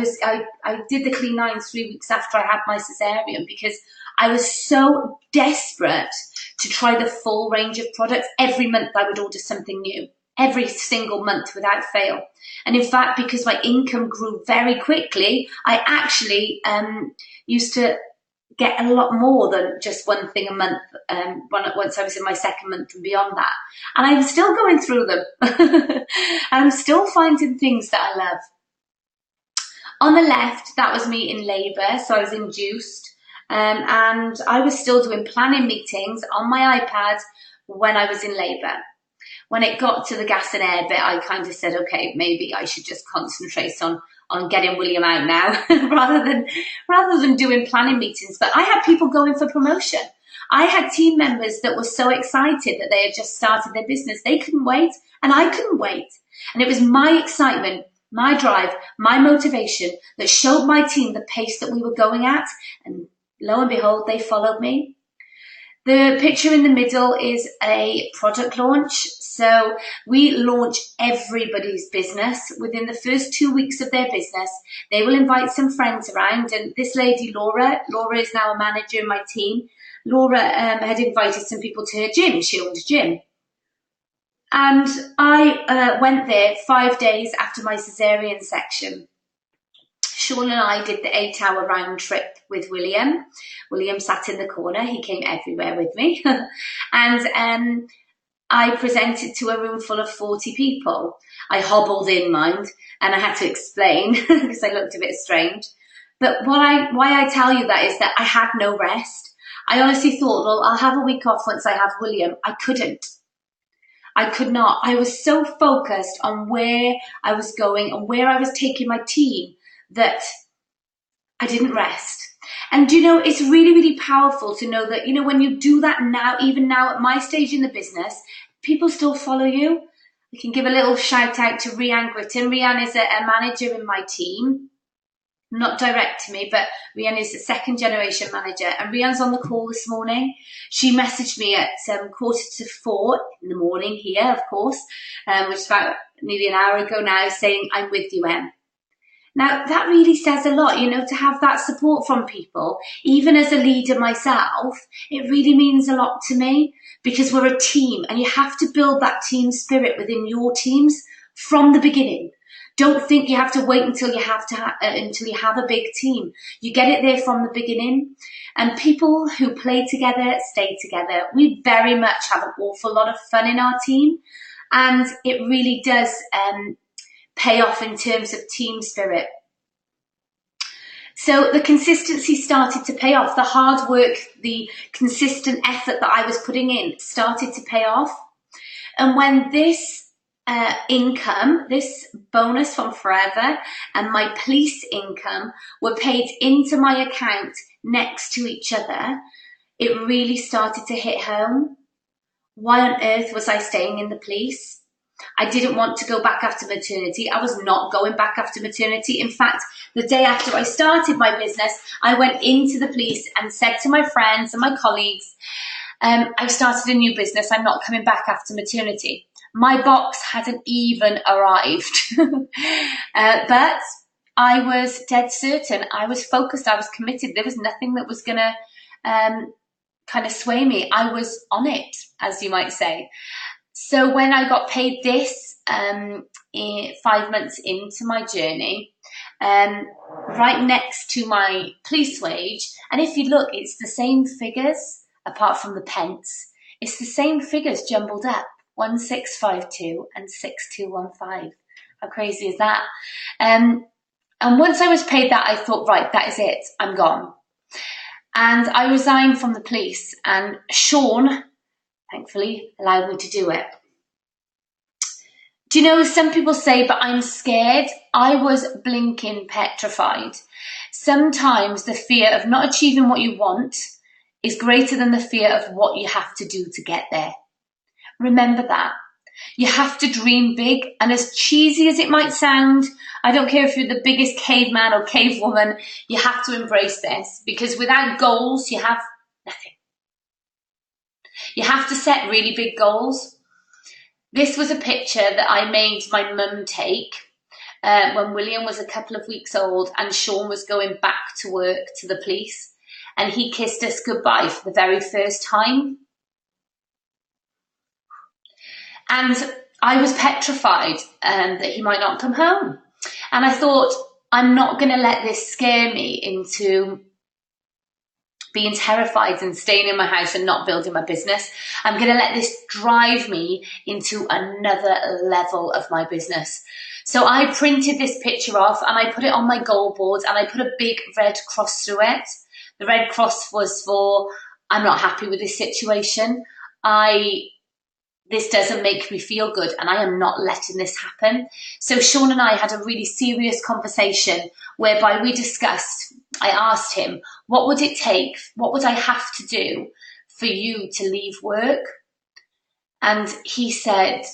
Speaker 1: did the Clean 9 3 weeks after I had my cesarean because I was so desperate to try the full range of products. Every month I would order something new, every single month without fail. And in fact, because my income grew very quickly, I actually used to get a lot more than just one thing a month once I was in my second month and beyond that. And I'm still going through them. And I'm still finding things that I love. On the left, that was me in labour, so I was induced. And I was still doing planning meetings on my iPad when I was in labour. When it got to the gas and air bit, I kind of said, okay, maybe I should just concentrate on getting William out now rather than doing planning meetings. But I had people going for promotion. I had team members that were so excited that they had just started their business. They couldn't wait and I couldn't wait. And it was my excitement, my drive, my motivation that showed my team the pace that we were going at. And lo and behold, they followed me. The picture in the middle is a product launch. So we launch everybody's business. Within the first 2 weeks of their business, they will invite some friends around. And this lady, Laura is now a manager in my team. Laura had invited some people to her gym. She owned a gym. And I went there 5 days after my cesarean section. Sean and I did the 8-hour round trip with William. William sat in the corner. He came everywhere with me. And I presented to a room full of 40 people. I hobbled in, mind, and I had to explain because I looked a bit strange. But why I tell you that is that I had no rest. I honestly thought, well, I'll have a week off once I have William. I couldn't. I could not. I was so focused on where I was going and where I was taking my team that I didn't rest. And it's really, really powerful to know that, when you do that now, even now at my stage in the business, people still follow you. We can give a little shout out to Rianne Gritton. Rianne is a manager in my team, not direct to me, but Rianne is a second generation manager. And Rianne's on the call this morning. She messaged me at 3:45 in the morning here, of course, which is about nearly an hour ago now, saying, I'm with you, Em. Now, that really says a lot, to have that support from people. Even as a leader myself, it really means a lot to me because we're a team and you have to build that team spirit within your teams from the beginning. Don't think you have to wait until you have a big team. You get it there from the beginning. And people who play together stay together. We very much have an awful lot of fun in our team, and it really does pay off in terms of team spirit. So the consistency started to pay off. The hard work, the consistent effort that I was putting in started to pay off. And when this income, this bonus from Forever and my police income were paid into my account next to each other, it really started to hit home. Why on earth was I staying in the police? I didn't want to go back after maternity. I was not going back after maternity. In fact, the day after I started my business, I went into the police and said to my friends and my colleagues, I've started a new business. I'm not coming back after maternity. My box hadn't even arrived. But I was dead certain. I was focused. I was committed. There was nothing that was going to kind of sway me. I was on it, as you might say. So when I got paid this 5 months into my journey, right next to my police wage, and if you look, it's the same figures apart from the pence. It's the same figures jumbled up, 1652 and 6215. How crazy is that? And once I was paid that, I thought, right, that is it. I'm gone. And I resigned from the police, and Sean, thankfully, allowed me to do it. Do you know, some people say, but I'm scared. I was blinking petrified. Sometimes the fear of not achieving what you want is greater than the fear of what you have to do to get there. Remember that. You have to dream big, and as cheesy as it might sound, I don't care if you're the biggest caveman or cavewoman, you have to embrace this, because without goals, you have nothing. You have to set really big goals. This was a picture that I made my mum take when William was a couple of weeks old and Sean was going back to work to the police, and he kissed us goodbye for the very first time. And I was petrified that he might not come home. And I thought, I'm not going to let this scare me into being terrified and staying in my house and not building my business. I'm going to let this drive me into another level of my business. So I printed this picture off and I put it on my goal board, and I put a big red cross through it. The red cross was for, I'm not happy with this situation. This doesn't make me feel good, and I am not letting this happen. So Sean and I had a really serious conversation whereby we discussed, I asked him, what would it take? What would I have to do for you to leave work? And he said,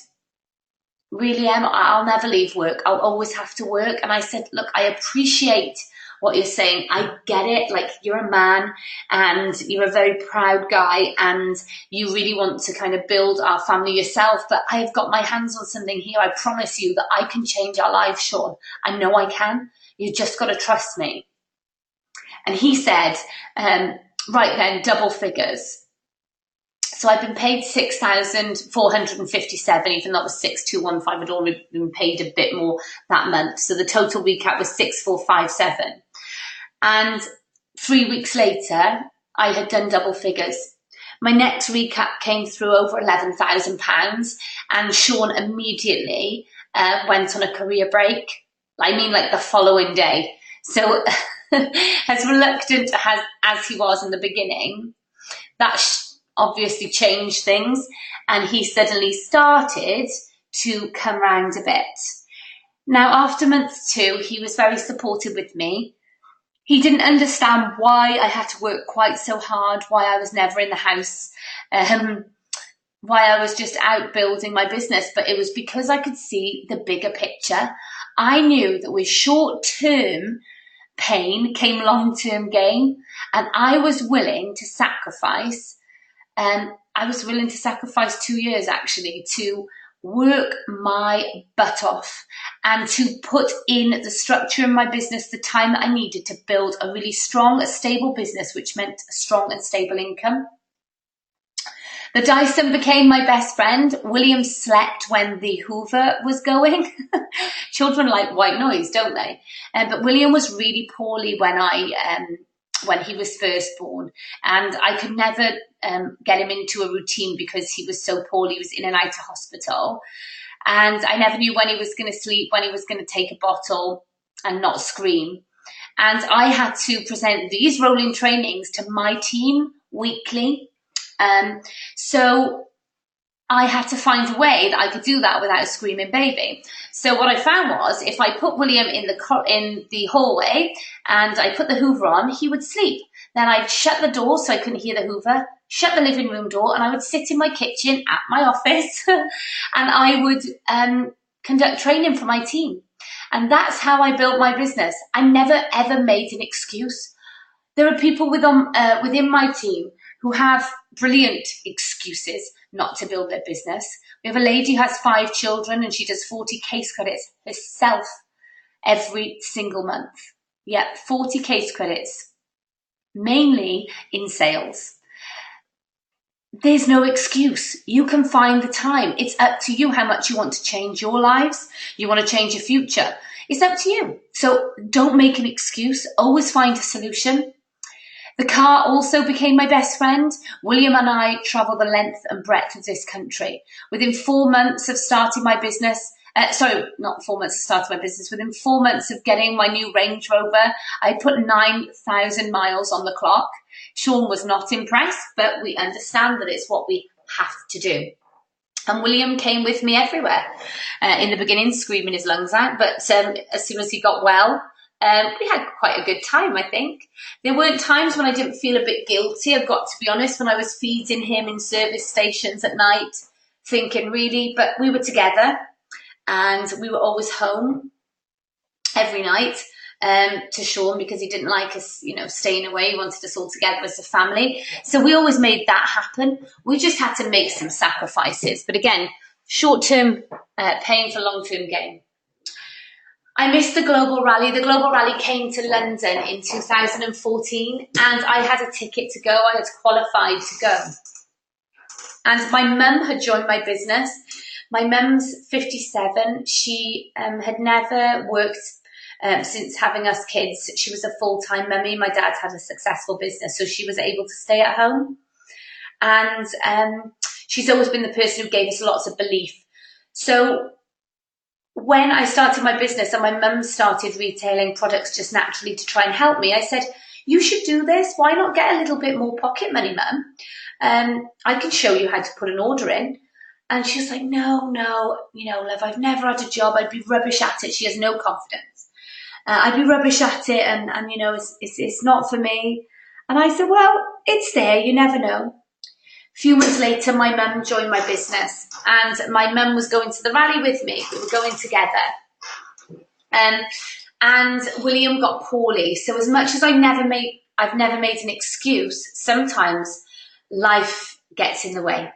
Speaker 1: really, Em, I'll never leave work. I'll always have to work. And I said, look, I appreciate what you're saying. I get it. Like, you're a man and you're a very proud guy and you really want to kind of build our family yourself. But I've got my hands on something here. I promise you that I can change our lives, Sean. I know I can. You just got to trust me. And he said, right then, double figures. So I've been paid 6,457, even though it was 6,215. I'd already been paid a bit more that month. So the total recap was 6,457. And 3 weeks later, I had done double figures. My next recap came through over £11,000, and Sean immediately went on a career break. I mean, like the following day. So as reluctant as he was in the beginning, that obviously changed things, and he suddenly started to come round a bit. Now, after month 2, he was very supportive with me. He didn't understand why I had to work quite so hard, why I was never in the house, why I was just out building my business, but it was because I could see the bigger picture. I knew that with short-term pain came long-term gain, and I was willing to sacrifice. I was willing to sacrifice 2 years, actually, to work my butt off and to put in the structure in my business, the time that I needed to build a really strong, stable business, which meant a strong and stable income. The Dyson became my best friend. William slept when the Hoover was going. Children like white noise, don't they? But William was really poorly when he was first born, and I could never get him into a routine because he was so poorly. He was in and out of hospital, and I never knew when he was going to sleep, when he was going to take a bottle and not scream. And I had to present these rolling trainings to my team weekly. So I had to find a way that I could do that without a screaming baby. So what I found was, if I put William in the hallway and I put the Hoover on, he would sleep. Then I'd shut the door so I couldn't hear the Hoover, shut the living room door, and I would sit in my kitchen at my office and I would conduct training for my team. And that's how I built my business. I never, ever made an excuse. There are people within my team who have brilliant excuses not to build their business. We have a lady who has 5 children and she does 40 case credits herself every single month. Yeah, 40 case credits, mainly in sales. There's no excuse. You can find the time. It's up to you how much you want to change your lives. You want to change your future. It's up to you. So don't make an excuse. Always find a solution. The car also became my best friend. William and I travel the length and breadth of this country. Within 4 months of starting my business, not 4 months of starting my business, within 4 months of getting my new Range Rover, I put 9,000 miles on the clock. Sean was not impressed, but we understand that it's what we have to do. And William came with me everywhere. In the beginning, screaming his lungs out, but as soon as he got well, we had quite a good time, I think. There weren't times when I didn't feel a bit guilty, I've got to be honest, when I was feeding him in service stations at night, thinking really, but we were together and we were always home every night to Sean because he didn't like us, staying away. He wanted us all together as a family. So we always made that happen. We just had to make some sacrifices. But again, short-term pain for long-term gain. I missed the Global Rally. The Global Rally came to London in 2014 and I had a ticket to go. I had qualified to go. And my mum had joined my business. My mum's 57. She had never worked since having us kids. She was a full-time mummy. My dad had a successful business, so she was able to stay at home. And she's always been the person who gave us lots of belief. So when I started my business and my mum started retailing products just naturally to try and help me, I said, you should do this. Why not get a little bit more pocket money, Mum? I can show you how to put an order in. And she was like, no, love, I've never had a job. I'd be rubbish at it. She has no confidence. I'd be rubbish at it and it's not for me. And I said, well, it's there. You never know. A few months later, my mum joined my business and my mum was going to the rally with me. We were going together. And William got poorly. So as much as I've never made an excuse, sometimes life gets in the way.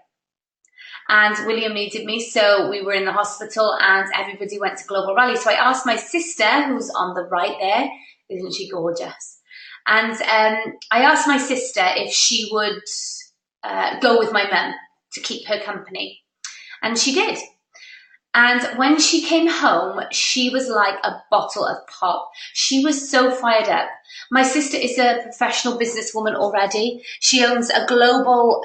Speaker 1: And William needed me, so we were in the hospital and everybody went to Global Rally. So I asked my sister, who's on the right there, isn't she gorgeous? And I asked my sister if she would go with my mum to keep her company. And she did. And when she came home, she was like a bottle of pop. She was so fired up. My sister is a professional businesswoman already. She owns a global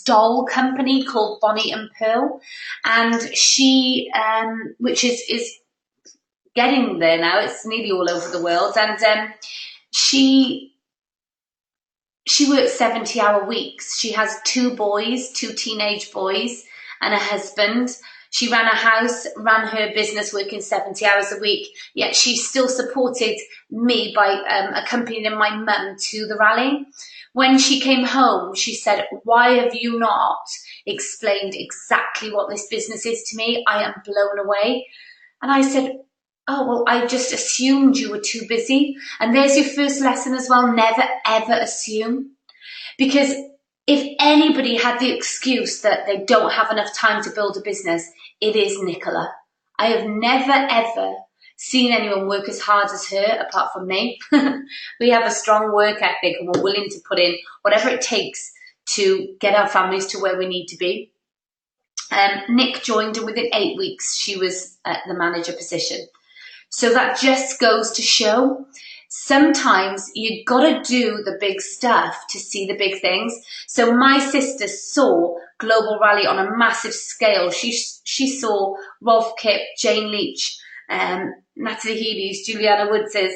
Speaker 1: doll company called Bonnie and Pearl. And she, which is getting there now. It's nearly all over the world. And she works 70-hour weeks. She has 2 boys, 2 teenage boys, and a husband. She ran a house, ran her business working 70 hours a week, yet she still supported me by accompanying my mum to the rally. When she came home, she said, why have you not explained exactly what this business is to me? I am blown away. And I said, oh, well, I just assumed you were too busy. And there's your first lesson as well. Never, ever assume. Because if anybody had the excuse that they don't have enough time to build a business, it is Nicola. I have never, ever seen anyone work as hard as her, apart from me. We have a strong work ethic and we're willing to put in whatever it takes to get our families to where we need to be. Nick joined, and within 8 weeks, she was at the manager position. So that just goes to show sometimes you got to do the big stuff to see the big things. So my sister saw Global Rally on a massive scale. She saw Rolf Kipp, Jane Leach, Natalie Healy's, Juliana Woods's,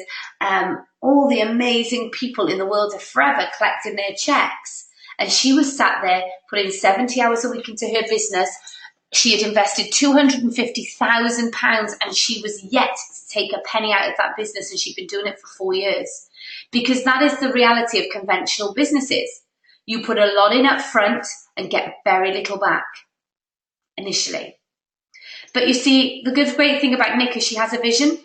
Speaker 1: all the amazing people in the world of Forever collecting their checks. And she was sat there putting 70 hours a week into her business. She had invested £250,000 and she was yet to take a penny out of that business, and she'd been doing it for 4 years. Because that is the reality of conventional businesses. You put a lot in up front and get very little back initially. But you see, the great thing about Nick is she has a vision.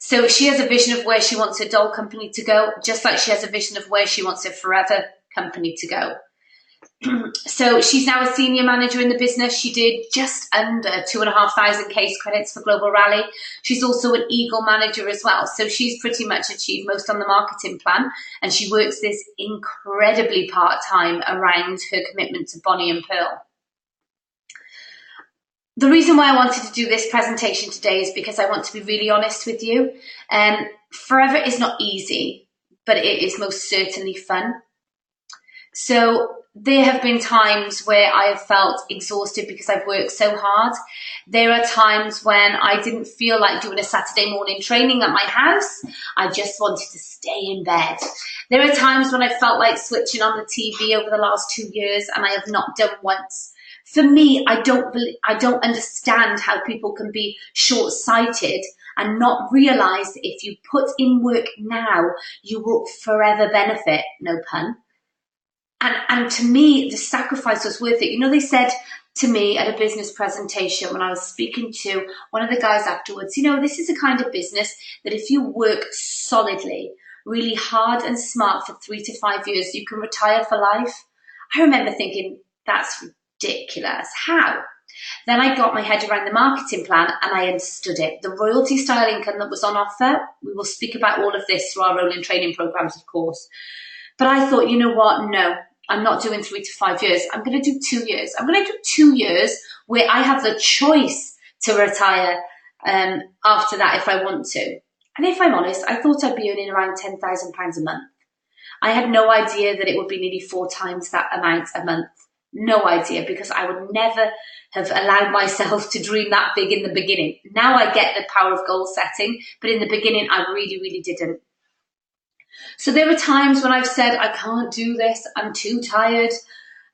Speaker 1: So she has a vision of where she wants her doll company to go, just like she has a vision of where she wants her Forever company to go. So she's now a senior manager in the business. She did just under 2,500 case credits for Global Rally. She's also an Eagle manager as well. So she's pretty much achieved most on the marketing plan, and she works this incredibly part-time around her commitment to Bonnie and Pearl. The reason why I wanted to do this presentation today is because I want to be really honest with you. Forever is not easy, but it is most certainly fun. So there have been times where I have felt exhausted because I've worked so hard. There are times when I didn't feel like doing a Saturday morning training at my house. I just wanted to stay in bed. There are times when I felt like switching on the TV over the last 2 years, and I have not done once. For me, I don't understand how people can be short-sighted and not realize that if you put in work now, you will forever benefit, no pun. And to me, the sacrifice was worth it. You know, they said to me at a business presentation when I was speaking to one of the guys afterwards, you know, this is a kind of business that if you work solidly, really hard and smart for 3 to 5 years, you can retire for life. I remember thinking, that's ridiculous. How? Then I got my head around the marketing plan and I understood it. The royalty style income that was on offer, we will speak about all of this through our rolling training programs, of course. But I thought, you know what? No, I'm not doing 3 to 5 years. I'm going to do 2 years. I'm going to do 2 years where I have the choice to retire after that if I want to. And if I'm honest, I thought I'd be earning around £10,000 a month. I had no idea that it would be nearly 4 times that amount a month. No idea, because I would never have allowed myself to dream that big in the beginning. Now I get the power of goal setting, but in the beginning I really, really didn't. So there are times when I've said, I can't do this, I'm too tired.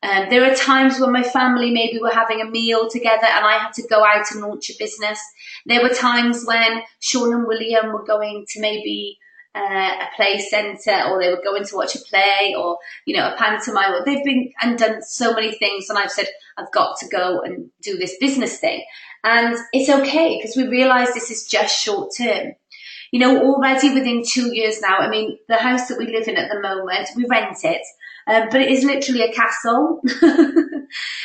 Speaker 1: There are times when my family maybe were having a meal together and I had to go out and launch a business. There were times when Sean and William were going to maybe a play centre, or they were going to watch a play, or, you know, a pantomime. They've been and done so many things, and I've said, I've got to go and do this business thing. And it's okay, because we realise this is just short term. You know, already within 2 years now, I mean, the house that we live in at the moment, we rent it, but it is literally a castle,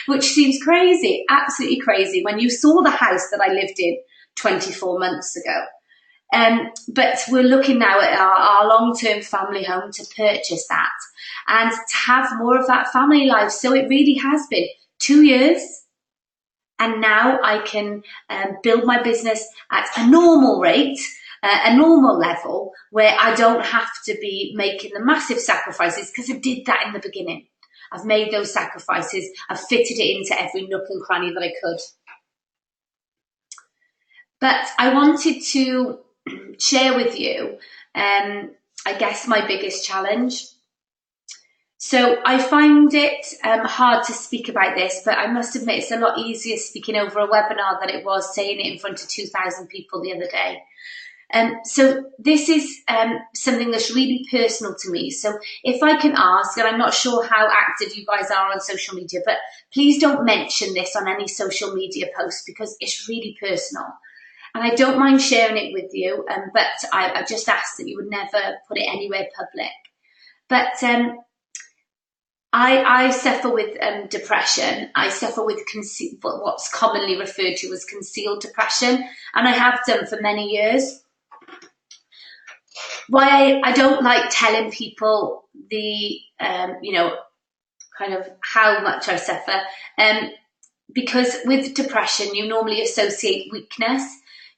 Speaker 1: which seems crazy, absolutely crazy, when you saw the house that I lived in 24 months ago. But we're looking now at our long-term family home to purchase that and to have more of that family life. So it really has been 2 years. And now I can build my business at a normal rate, a normal level, where I don't have to be making the massive sacrifices, because I did that in the beginning. I've made those sacrifices. I've fitted it into every nook and cranny that I could. But I wanted to share with you, I guess, my biggest challenge. So I find it hard to speak about this, but I must admit it's a lot easier speaking over a webinar than it was saying it in front of 2,000 people the other day. So this is something that's really personal to me. So if I can ask, and I'm not sure how active you guys are on social media, but please don't mention this on any social media posts, because it's really personal. And I don't mind sharing it with you, but I just ask that you would never put it anywhere public. But I suffer with depression. I suffer with what's commonly referred to as concealed depression, and I have done for many years. Why I don't like telling people the, kind of how much I suffer. Because with depression, you normally associate weakness.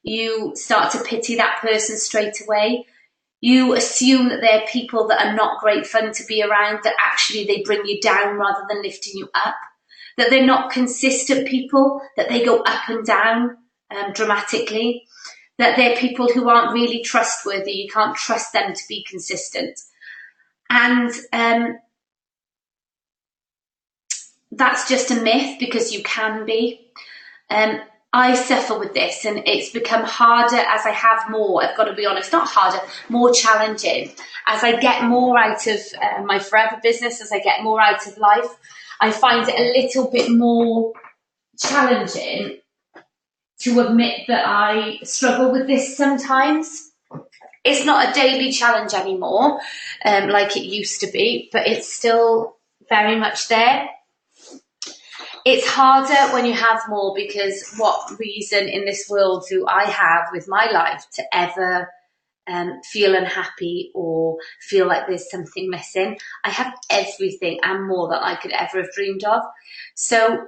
Speaker 1: You start to pity that person straight away. You assume that they're people that are not great fun to be around, that actually they bring you down rather than lifting you up, that they're not consistent people, that they go up and down dramatically, that they're people who aren't really trustworthy. You can't trust them to be consistent. And that's just a myth, because you can be. I suffer with this, and it's become harder as I have more, I've got to be honest, not harder, more challenging. As I get more out of my forever business, as I get more out of life, I find it a little bit more challenging to admit that I struggle with this sometimes. It's not a daily challenge anymore, like it used to be, but it's still very much there. It's harder when you have more, because what reason in this world do I have with my life to ever feel unhappy or feel like there's something missing? I have everything and more that I could ever have dreamed of. So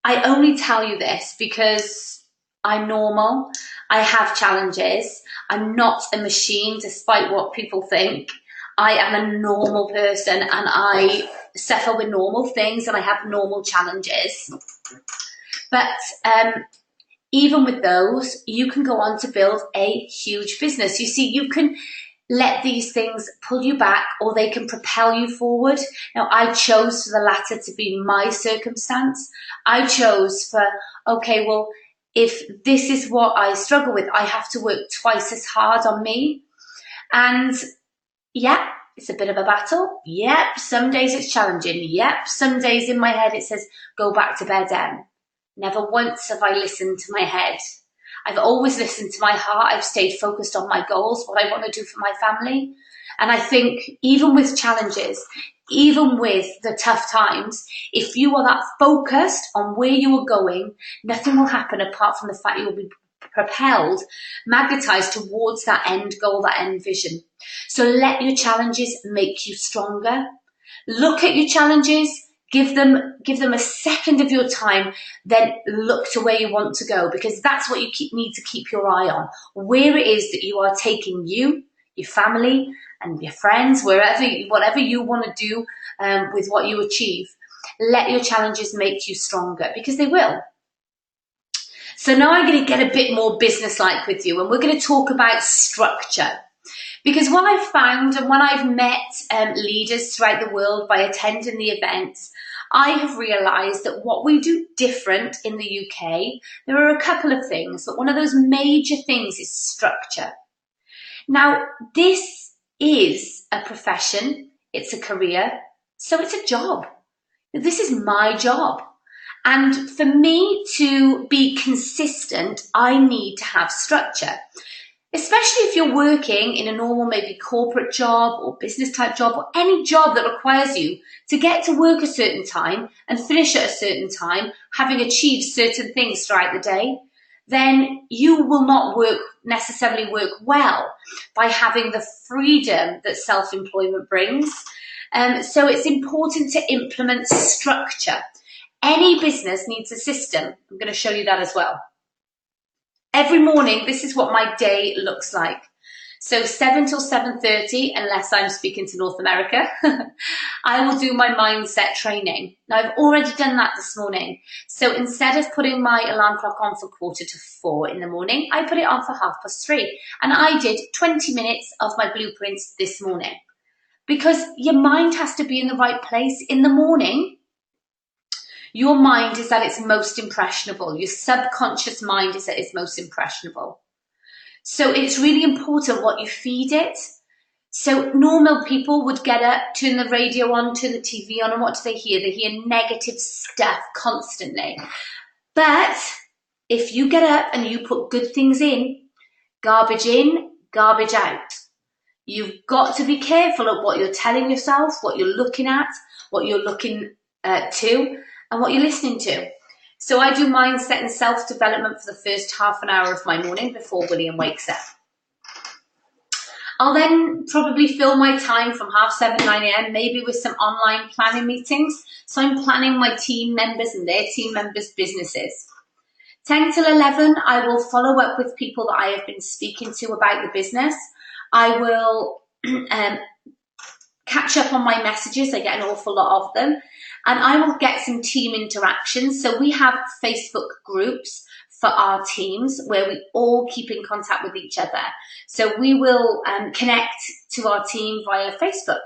Speaker 1: I only tell you this because I'm normal. I have challenges. I'm not a machine, despite what people think. I am a normal person, and I suffer with normal things, and I have normal challenges. But even with those, you can go on to build a huge business. You see, you can let these things pull you back, or they can propel you forward. Now, I chose for the latter to be my circumstance. I chose for, okay, well, if this is what I struggle with, I have to work twice as hard on me. And yeah, it's a bit of a battle. Yep, some days it's challenging. Yep, some days in my head it says, go back to bed, Em. Never once have I listened to my head. I've always listened to my heart. I've stayed focused on my goals, what I want to do for my family. And I think even with challenges, even with the tough times, if you are that focused on where you are going, nothing will happen apart from the fact you will be propelled, magnetized towards that end goal, that end vision. So let your challenges make you stronger. Look at your challenges, give them a second of your time, then look to where you want to go, because that's what you need to keep your eye on, where it is that you are taking you, your family, and your friends, whatever you want to do with what you achieve. Let your challenges make you stronger, because they will. So now I'm going to get a bit more business-like with you, and we're going to talk about structure. Because what I've found, and when I've met leaders throughout the world by attending the events, I have realised that what we do different in the UK, there are a couple of things, but one of those major things is structure. Now, this is a profession, it's a career, so it's a job. This is my job. And for me to be consistent, I need to have structure. Especially if you're working in a normal, maybe corporate job or business type job, or any job that requires you to get to work a certain time and finish at a certain time, having achieved certain things throughout the day, then you will not necessarily work well by having the freedom that self-employment brings. So it's important to implement structure. Any business needs a system. I'm going to show you that as well. Every morning, this is what my day looks like. So 7 till 7:30, unless I'm speaking to North America, I will do my mindset training. Now, I've already done that this morning. So instead of putting my alarm clock on for 3:45 in the morning, I put it on for 3:30. And I did 20 minutes of my blueprints this morning. Because your mind has to be in the right place in the morning. Your mind is at its most impressionable. Your subconscious mind is at its most impressionable. So it's really important what you feed it. So normal people would get up, turn the radio on, turn the TV on, and what do they hear? They hear negative stuff constantly. But if you get up and you put good things in, garbage out. You've got to be careful of what you're telling yourself, what you're looking at, what you're looking to, and what you're listening to. So I do mindset and self-development for the first half an hour of my morning before William wakes up. I'll then probably fill my time from 7:30, 9 a.m, maybe with some online planning meetings. So I'm planning my team members and their team members' businesses. 10 till 11, I will follow up with people that I have been speaking to about the business. I will catch up on my messages. I get an awful lot of them. And I will get some team interactions. So we have Facebook groups for our teams where we all keep in contact with each other. So we will connect to our team via Facebook.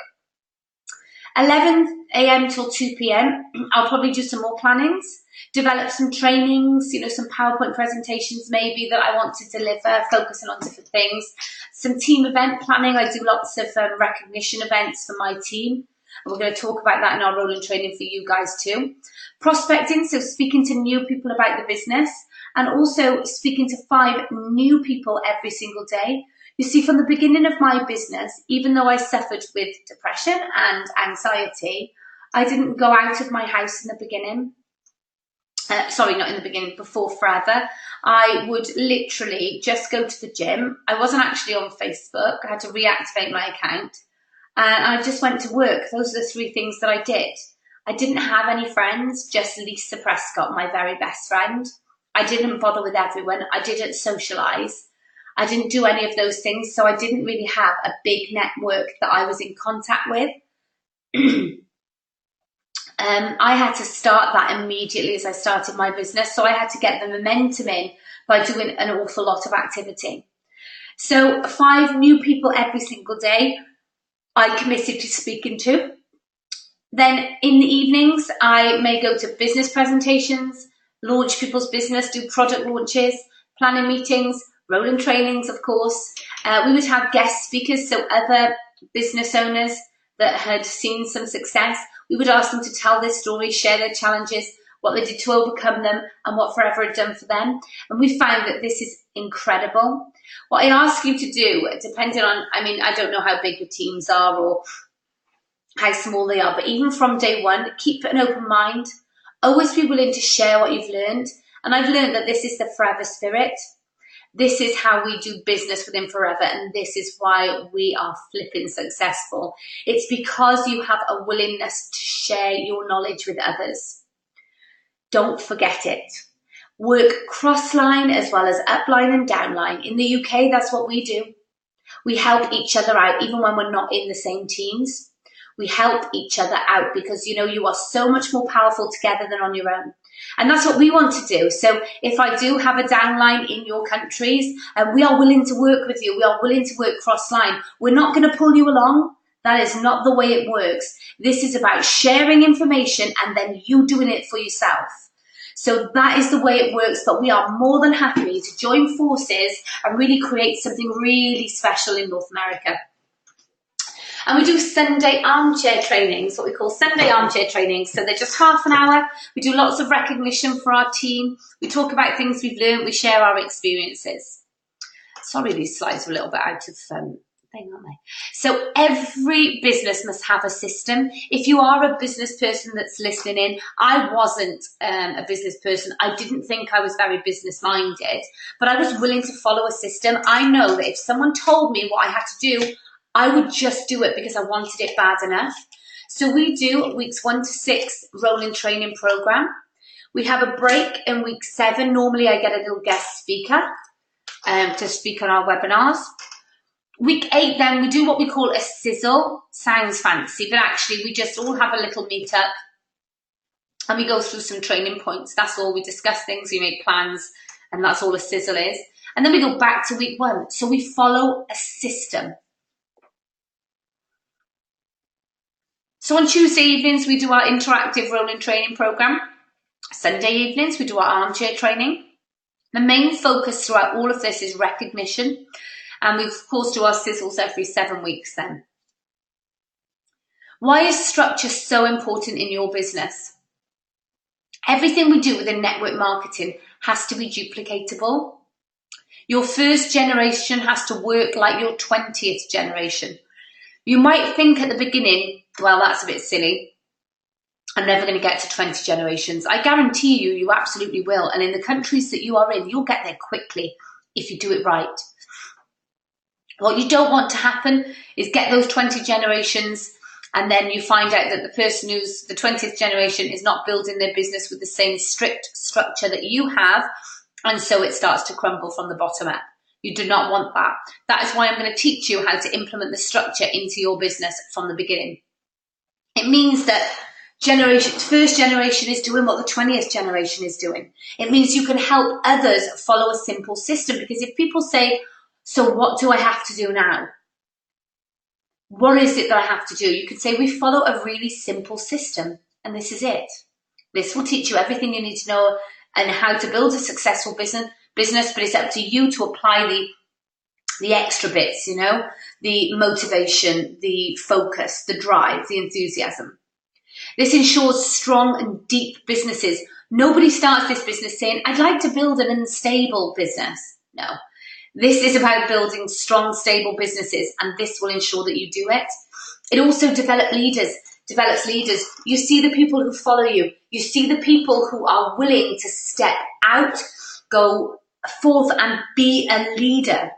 Speaker 1: 11 a.m. till 2 p.m, I'll probably do some more plannings, develop some trainings, some PowerPoint presentations maybe that I want to deliver, focusing on different things. Some team event planning. I do lots of recognition events for my team. And we're going to talk about that in our rolling training for you guys too. Prospecting, so speaking to new people about the business, and also speaking to 5 new people every single day. You see, from the beginning of my business, even though I suffered with depression and anxiety, I didn't go out of my house in the beginning. Not in the beginning, before forever. I would literally just go to the gym. I wasn't actually on Facebook. I had to reactivate my account. And I just went to work. Those are the 3 things that I did. I didn't have any friends, just Lisa Prescott, my very best friend. I didn't bother with everyone. I didn't socialise. I didn't do any of those things, so I didn't really have a big network that I was in contact with. I had to start that immediately as I started my business, so I had to get the momentum in by doing an awful lot of activity. So 5 new people every single day I committed to speaking to. Then in the evenings, I may go to business presentations, launch people's business, do product launches, planning meetings, rolling trainings, of course. We would have guest speakers, so other business owners that had seen some success. We would ask them to tell their story, share their challenges, what they did to overcome them, and what Forever had done for them. And we found that this is incredible. What I ask you to do, depending on, I don't know how big your teams are or how small they are, but even from day one, keep an open mind. Always be willing to share what you've learned. And I've learned that this is the Forever spirit. This is how we do business within Forever, and this is why we are flipping successful. It's because you have a willingness to share your knowledge with others. Don't forget it. Work cross-line as well as upline and downline. In the UK, that's what we do. We help each other out, even when we're not in the same teams. We help each other out because, you are so much more powerful together than on your own. And that's what we want to do. So if I do have a downline in your countries, we are willing to work with you. We are willing to work cross-line. We're not going to pull you along. That is not the way it works. This is about sharing information and then you doing it for yourself. So that is the way it works, but we are more than happy to join forces and really create something really special in North America. And we do Sunday armchair trainings, what we call Sunday armchair trainings. So they're just half an hour. We do lots of recognition for our team. We talk about things we've learned. We share our experiences. Sorry, these slides are a little bit out of thing, aren't they? So every business must have a system. If you are a business person that's listening in, I wasn't a business person. I didn't think I was very business minded, but I was willing to follow a system. I know that if someone told me what I had to do, I would just do it because I wanted it bad enough. So we do weeks 1 to 6 rolling training program. We have a break in week 7. Normally I get a little guest speaker to speak on our webinars. Week 8 then we do what we call a sizzle. Sounds fancy, but actually we just all have a little meet up and we go through some training points. That's all. We discuss things, we make plans, and that's all a sizzle is. And then we go back to week 1. So we follow a system. So on Tuesday evenings, we do our interactive rolling training program. Sunday evenings, we do our armchair training. The main focus throughout all of this is recognition. And we, of course, do our sizzles every 7 weeks then. Why is structure so important in your business? Everything we do within network marketing has to be duplicatable. Your first generation has to work like your 20th generation. You might think at the beginning, well, that's a bit silly. I'm never going to get to 20 generations. I guarantee you, you absolutely will. And in the countries that you are in, you'll get there quickly if you do it right. What you don't want to happen is get those 20 generations and then you find out that the person who's the 20th generation is not building their business with the same strict structure that you have, and so it starts to crumble from the bottom up. You do not want that. That is why I'm going to teach you how to implement the structure into your business from the beginning. It means that first generation is doing what the 20th generation is doing. It means you can help others follow a simple system, because if people say, so what do I have to do now? What is it that I have to do? You can say, we follow a really simple system, and this is it. This will teach you everything you need to know and how to build a successful business, but it's up to you to apply the extra bits, the motivation, the focus, the drive, the enthusiasm. This ensures strong and deep businesses. Nobody starts this business saying, I'd like to build an unstable business. No. This is about building strong, stable businesses, and this will ensure that you do it. It also develops leaders. You see the people who follow you. You see the people who are willing to step out, go forth and be a leader.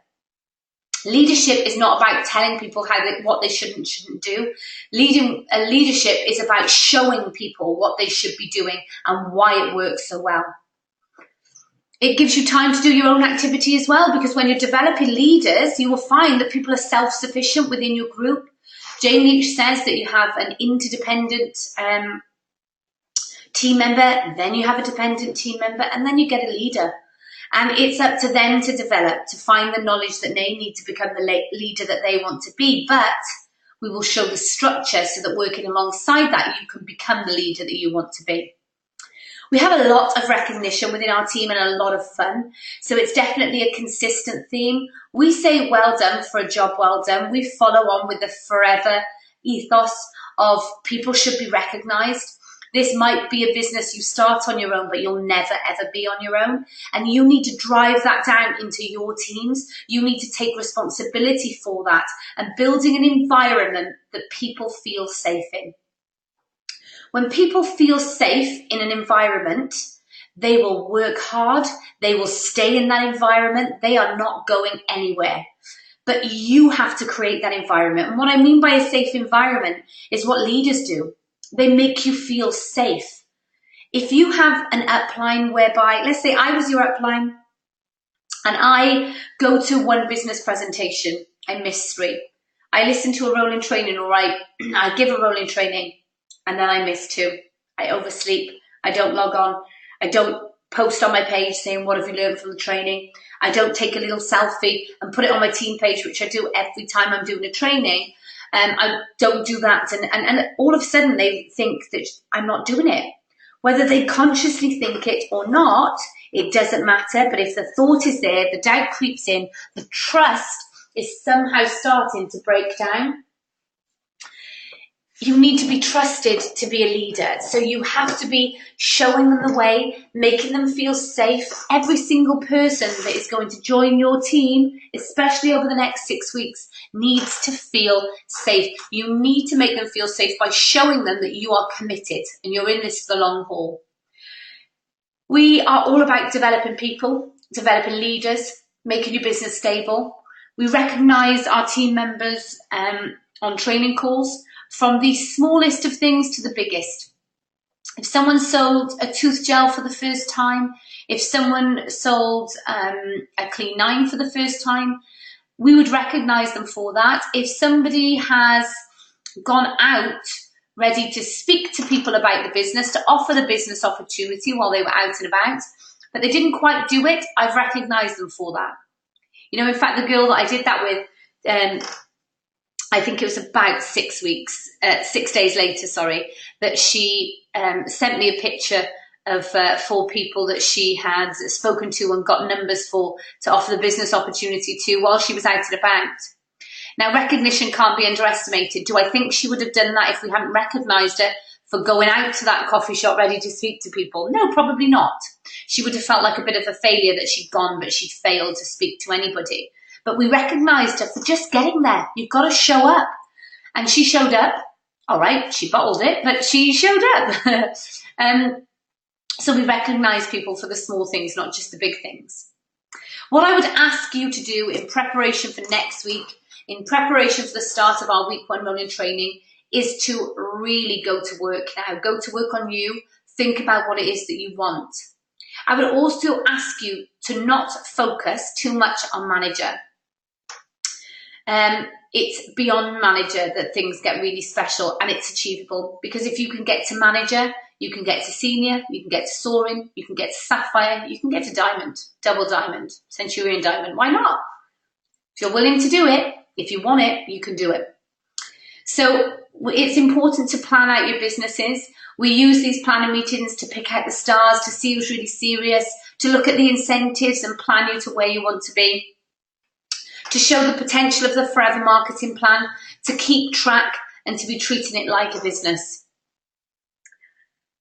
Speaker 1: Leadership is not about telling people what they should and shouldn't do. Leadership is about showing people what they should be doing and why it works so well. It gives you time to do your own activity as well, because when you're developing leaders, you will find that people are self-sufficient within your group. Jane Leach says that you have an interdependent team member, then you have a dependent team member, and then you get a leader. And it's up to them to develop, to find the knowledge that they need to become the leader that they want to be. But we will show the structure so that working alongside that, you can become the leader that you want to be. We have a lot of recognition within our team and a lot of fun. So it's definitely a consistent theme. We say well done for a job well done. We follow on with the forever ethos of people should be recognized. This might be a business you start on your own, but you'll never, ever be on your own. And you need to drive that down into your teams. You need to take responsibility for that and building an environment that people feel safe in. When people feel safe in an environment, they will work hard. They will stay in that environment. They are not going anywhere. But you have to create that environment. And what I mean by a safe environment is what leaders do. They make you feel safe. If you have an upline whereby, let's say I was your upline and I go to one business presentation, I miss 3. I listen to a rolling training, or I give a rolling training, and then I miss 2. I oversleep. I don't log on. I don't post on my page saying, what have you learned from the training? I don't take a little selfie and put it on my team page, which I do every time I'm doing a training. I don't do that. And all of a sudden they think that I'm not doing it. Whether they consciously think it or not, it doesn't matter. But if the thought is there, the doubt creeps in, the trust is somehow starting to break down. You need to be trusted to be a leader. So you have to be showing them the way, making them feel safe. Every single person that is going to join your team, especially over the next 6 weeks, needs to feel safe. You need to make them feel safe by showing them that you are committed and you're in this for the long haul. We are all about developing people, developing leaders, making your business stable. We recognise our team members on training calls, from the smallest of things to the biggest. If someone sold a tooth gel for the first time, if someone sold a Clean 9 for the first time, we would recognise them for that. If somebody has gone out ready to speak to people about the business, to offer the business opportunity while they were out and about, but they didn't quite do it, I've recognised them for that. In fact, the girl that I did that with, I think it was about 6 days later, that she sent me a picture of 4 people that she had spoken to and got numbers for to offer the business opportunity to while she was out and about. Now, recognition can't be underestimated. Do I think she would have done that if we hadn't recognised her for going out to that coffee shop ready to speak to people? No, probably not. She would have felt like a bit of a failure that she'd gone, but she'd failed to speak to anybody. But we recognised her for just getting there. You've got to show up. And she showed up. All right, she bottled it, but she showed up. So we recognise people for the small things, not just the big things. What I would ask you to do in preparation for next week, in preparation for the start of our week 1 rolling training, is to really go to work now. Go to work on you. Think about what it is that you want. I would also ask you to not focus too much on manager. It's beyond manager that things get really special, and it's achievable, because if you can get to manager, you can get to senior, you can get to soaring, you can get to sapphire, you can get to diamond, double diamond, centurion diamond. Why not? If you're willing to do it, if you want it, you can do it. So it's important to plan out your businesses. We use these planning meetings to pick out the stars, to see who's really serious, to look at the incentives and plan you to where you want to be, to show the potential of the forever marketing plan, to keep track and to be treating it like a business.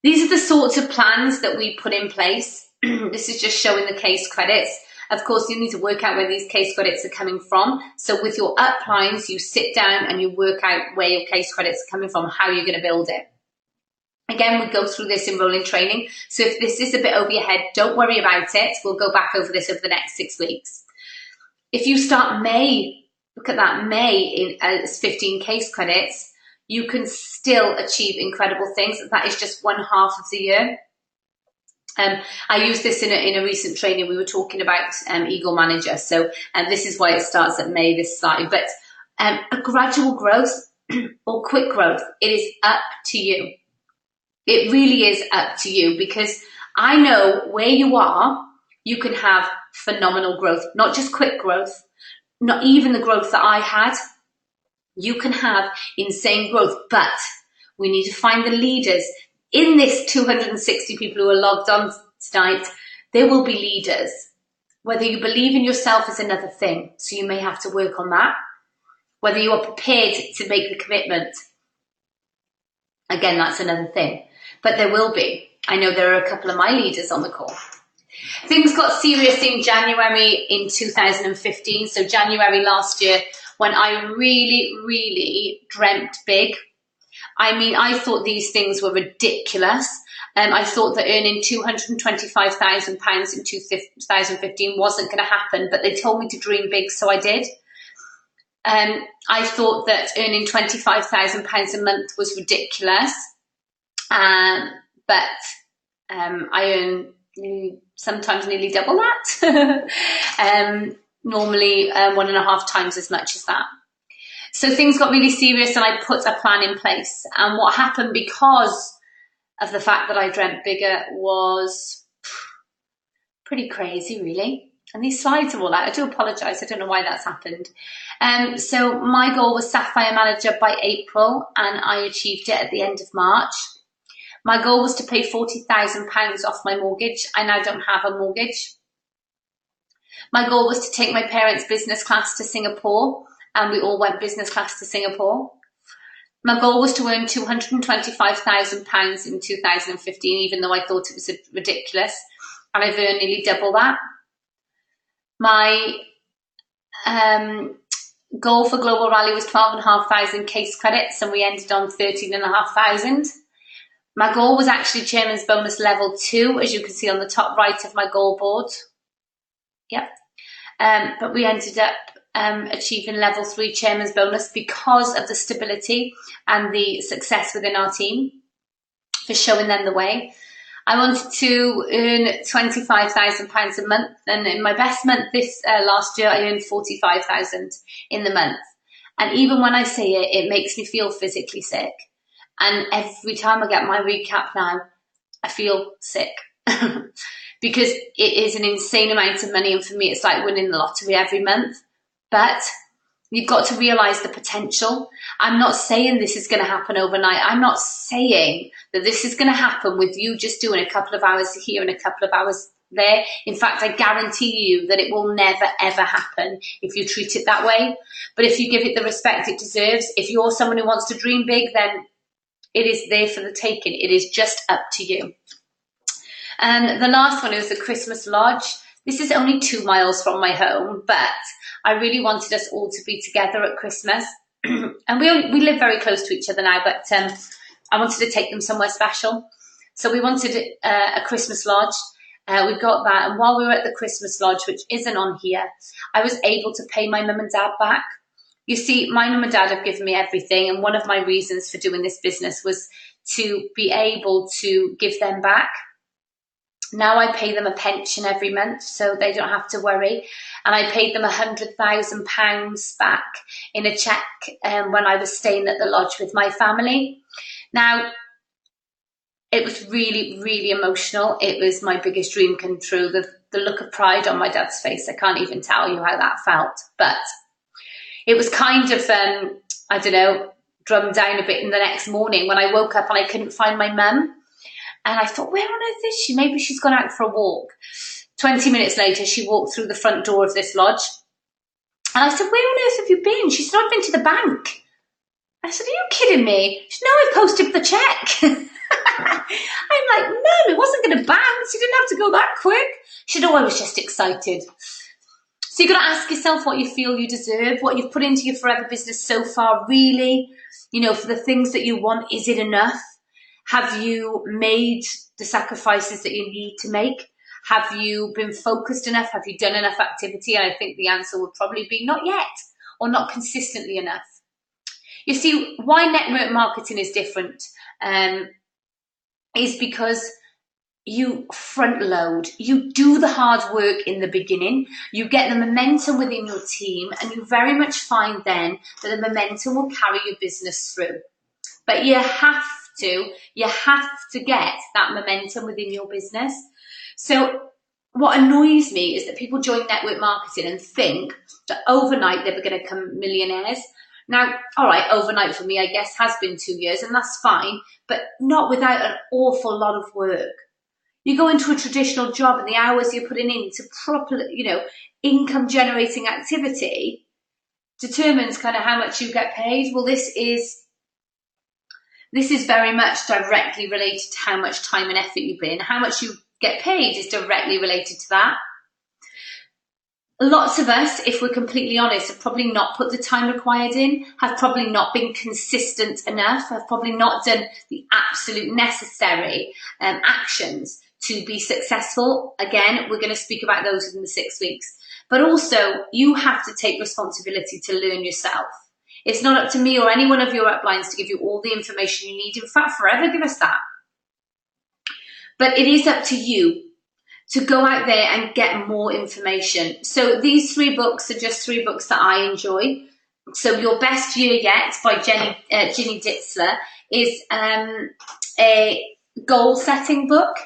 Speaker 1: These are the sorts of plans that we put in place. This is just showing the case credits. Of course, you need to work out where these case credits are coming from. So with your uplines, you sit down and you work out where your case credits are coming from, how you're going to build it. Again, we go through this in rolling training. So if this is a bit over your head, don't worry about it. We'll go back over this over the next 6 weeks. If you start May, look at that, May as 15 case credits, you can still achieve incredible things. That is just 1/2 of the year. I used this in a recent training. We were talking about Eagle Manager. So this is why it starts at May, this slide. But a gradual growth or quick growth, it is up to you. It really is up to you, because I know where you are, you can have phenomenal growth, not just quick growth, not even the growth that I had. You can have insane growth, but we need to find the leaders. In this 260 people who are logged on tonight, there will be leaders. Whether you believe in yourself is another thing, so you may have to work on that. Whether you are prepared to make the commitment, again, that's another thing. But there will be. I know there are a couple of my leaders on the call. Things got serious in January in 2015, so January last year, when I really, really dreamt big. I mean, I thought these things were ridiculous. I thought that earning £225,000 in 2015 wasn't going to happen, but they told me to dream big, so I did. I thought that earning £25,000 a month was ridiculous, but I earn sometimes nearly double that. Normally 1.5 times as much as that. So things got really serious, and I put a plan in place. And what happened because of the fact that I dreamt bigger was pretty crazy, really. And these slides are all out. I do apologise. I don't know why that's happened. So my goal was Sapphire Manager by April, and I achieved it at the end of March. My goal was to pay £40,000 off my mortgage. I now don't have a mortgage. My goal was to take my parents' business class to Singapore, and we all went business class to Singapore. My goal was to earn £225,000 in 2015, even though I thought it was ridiculous, and I've earned nearly double that. My goal for Global Rally was 12,500 case credits, and we ended on 13,500. My goal was actually Chairman's Bonus Level 2, as you can see on the top right of my goal board. Yep. But we ended up achieving Level 3 Chairman's Bonus because of the stability and the success within our team, for showing them the way. I wanted to earn £25,000 a month, and in my best month this last year, I earned £45,000 in the month. And even when I say it, it makes me feel physically sick. And every time I get my recap now, I feel sick because it is an insane amount of money. And for me, it's like winning the lottery every month. But you've got to realize the potential. I'm not saying this is going to happen overnight. I'm not saying that this is going to happen with you just doing a couple of hours here and a couple of hours there. In fact, I guarantee you that it will never, ever happen if you treat it that way. But if you give it the respect it deserves, if you're someone who wants to dream big, then it is there for the taking. It is just up to you. And the last one is the Christmas Lodge. This is only 2 miles from my home, but I really wanted us all to be together at Christmas. And we live very close to each other now, but I wanted to take them somewhere special. So we wanted a Christmas Lodge. We got that, and while we were at the Christmas Lodge, which isn't on here, I was able to pay my mum and dad back. You see, my mum and dad have given me everything, and one of my reasons for doing this business was to be able to give them back. Now I pay them a pension every month, so they don't have to worry. And I paid them £100,000 back in a cheque when I was staying at the lodge with my family. Now, it was really, really emotional. It was my biggest dream come true. The look of pride on my dad's face, I can't even tell you how that felt. But it was kind of, I don't know, drummed down a bit in the next morning when I woke up and I couldn't find my mum. And I thought, where on earth is she? Maybe she's gone out for a walk. 20 minutes later, she walked through the front door of this lodge. And I said, where on earth have you been? She said, I've been to the bank. I said, are you kidding me? She said, no, I posted the cheque. I'm like, no, it wasn't going to bounce. You didn't have to go that quick. She said, oh, I was just excited. So you've got to ask yourself what you feel you deserve, what you've put into your forever business so far, really, for the things that you want, is it enough? Have you made the sacrifices that you need to make? Have you been focused enough? Have you done enough activity? And I think the answer would probably be not yet, or not consistently enough. You see, why network marketing is different is because you front load, you do the hard work in the beginning, you get the momentum within your team, and you very much find then that the momentum will carry your business through. But you have to get that momentum within your business. So what annoys me is that people join network marketing and think that overnight they were going to become millionaires. Now, all right, overnight for me, I guess, has been 2 years, and that's fine, but not without an awful lot of work. You go into a traditional job and the hours you're putting into proper, income generating activity determines kind of how much you get paid. Well, this is very much directly related to how much time and effort you put in. How much you get paid is directly related to that. Lots of us, if we're completely honest, have probably not put the time required in, have probably not been consistent enough, have probably not done the absolute necessary actions to be successful. Again, we're going to speak about those within the 6 weeks. But also, you have to take responsibility to learn yourself. It's not up to me or any one of your uplines to give you all the information you need. In fact, forever give us that. But it is up to you to go out there and get more information. So these 3 books are just 3 books that I enjoy. So Your Best Year Yet by Ginny Ditzler is a goal-setting book.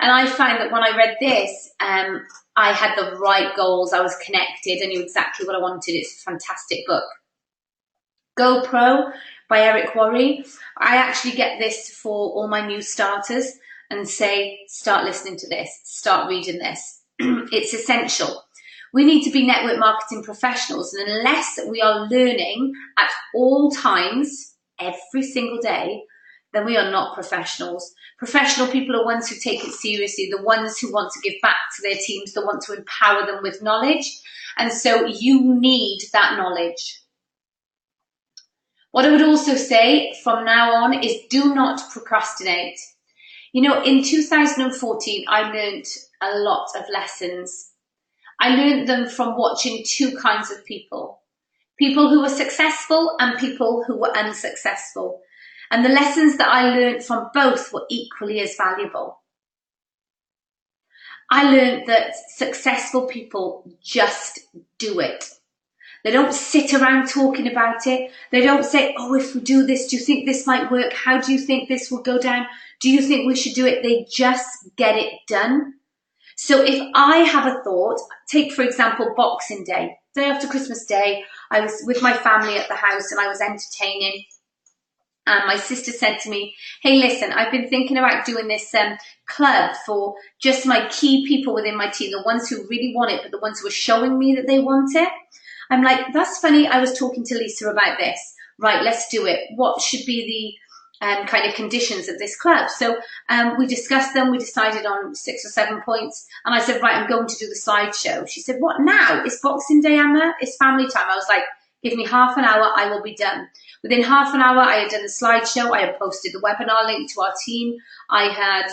Speaker 1: And I find that when I read this, I had the right goals. I was connected. I knew exactly what I wanted. It's a fantastic book. GoPro by Eric Worre. I actually get this for all my new starters and say, start listening to this, start reading this. It's essential. We need to be network marketing professionals, and unless we are learning at all times, every single day, then we are not professionals. Professional people are ones who take it seriously, the ones who want to give back to their teams, the want to empower them with knowledge. And so you need that knowledge. What I would also say from now on is do not procrastinate. In 2014, I learned a lot of lessons. I learned them from watching 2 kinds of people. People who were successful and people who were unsuccessful. And the lessons that I learned from both were equally as valuable. I learned that successful people just do it. They don't sit around talking about it. They don't say, oh, if we do this, do you think this might work? How do you think this will go down? Do you think we should do it? They just get it done. So if I have a thought, take, for example, Boxing Day. Day after Christmas Day, I was with my family at the house and I was entertaining. And my sister said to me, hey, listen, I've been thinking about doing this club for just my key people within my team, the ones who really want it, but the ones who are showing me that they want it. I'm like, that's funny. I was talking to Lisa about this. Right, let's do it. What should be the kind of conditions of this club? So we discussed them. We decided on 6 or 7 points. And I said, right, I'm going to do the slideshow. She said, what now? It's Boxing Day, Emma. It's family time. I was like, give me half an hour. I will be done. Within half an hour, I had done the slideshow. I had posted the webinar link to our team. I had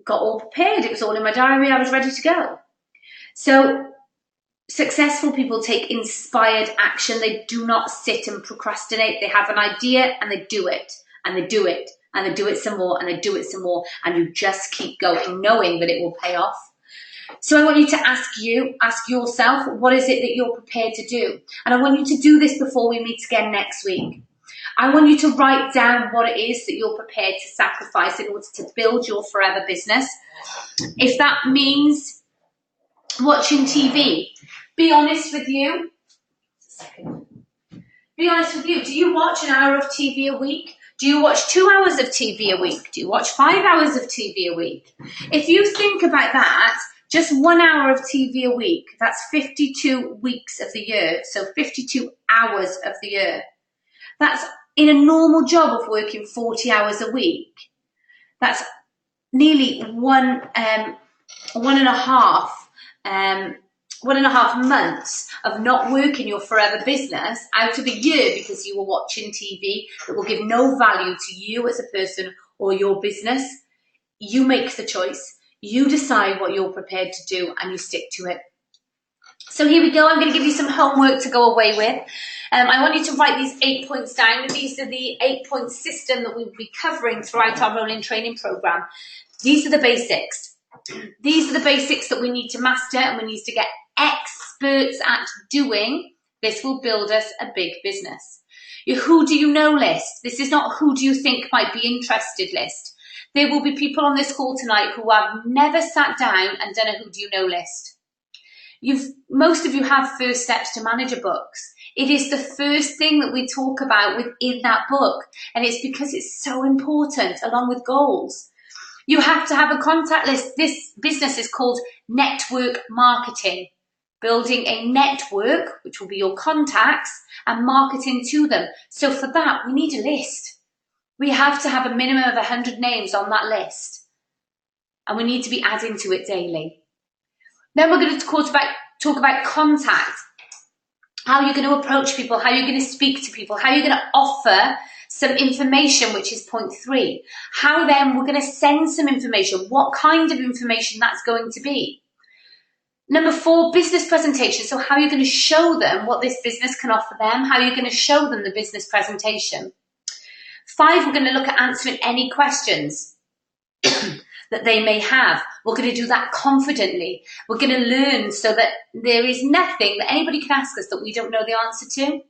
Speaker 1: got all prepared. It was all in my diary. I was ready to go. So successful people take inspired action. They do not sit and procrastinate. They have an idea and they do it, and they do it, and they do it some more, and they do it some more, and you just keep going, knowing that it will pay off. So I want you to ask yourself, what is it that you're prepared to do? And I want you to do this before we meet again next week. I want you to write down what it is that you're prepared to sacrifice in order to build your forever business. If that means watching TV, be honest with you. Be honest with you. Do you watch an hour of TV a week? Do you watch 2 hours of TV a week? Do you watch 5 hours of TV a week? If you think about that, just 1 hour of TV a week, that's 52 weeks of the year. So 52 hours of the year. That's in a normal job of working 40 hours a week. That's nearly one and a half months of not working your forever business out of a year because you were watching TV that will give no value to you as a person or your business. You make the choice. You decide what you're prepared to do and you stick to it. So here we go. I'm going to give you some homework to go away with. I want you to write these 8 points down. These are the 8-point system that we'll be covering throughout our rolling training program. These are the basics. These are the basics that we need to master and we need to get experts at doing. This will build us a big business. Your who do you know list. This is not who do you think might be interested list. There will be people on this call tonight who have never sat down and done a who do you know list. Most of you have First Steps to Manager books. It is the first thing that we talk about within that book, and it's because it's so important along with goals. You have to have a contact list. This business is called network marketing. Building a network, which will be your contacts, and marketing to them. So for that, we need a list. We have to have a minimum of 100 names on that list. And we need to be adding to it daily. Then we're going to talk about contact. How you're going to approach people, how you're going to speak to people, how you're going to offer some information, which is point 3. How then we're going to send some information, what kind of information that's going to be. Number 4, business presentation. So how you're going to show them what this business can offer them, how you're going to show them the business presentation. 5, we're going to look at answering any questions that they may have. We're going to do that confidently. We're going to learn so that there is nothing that anybody can ask us that we don't know the answer to.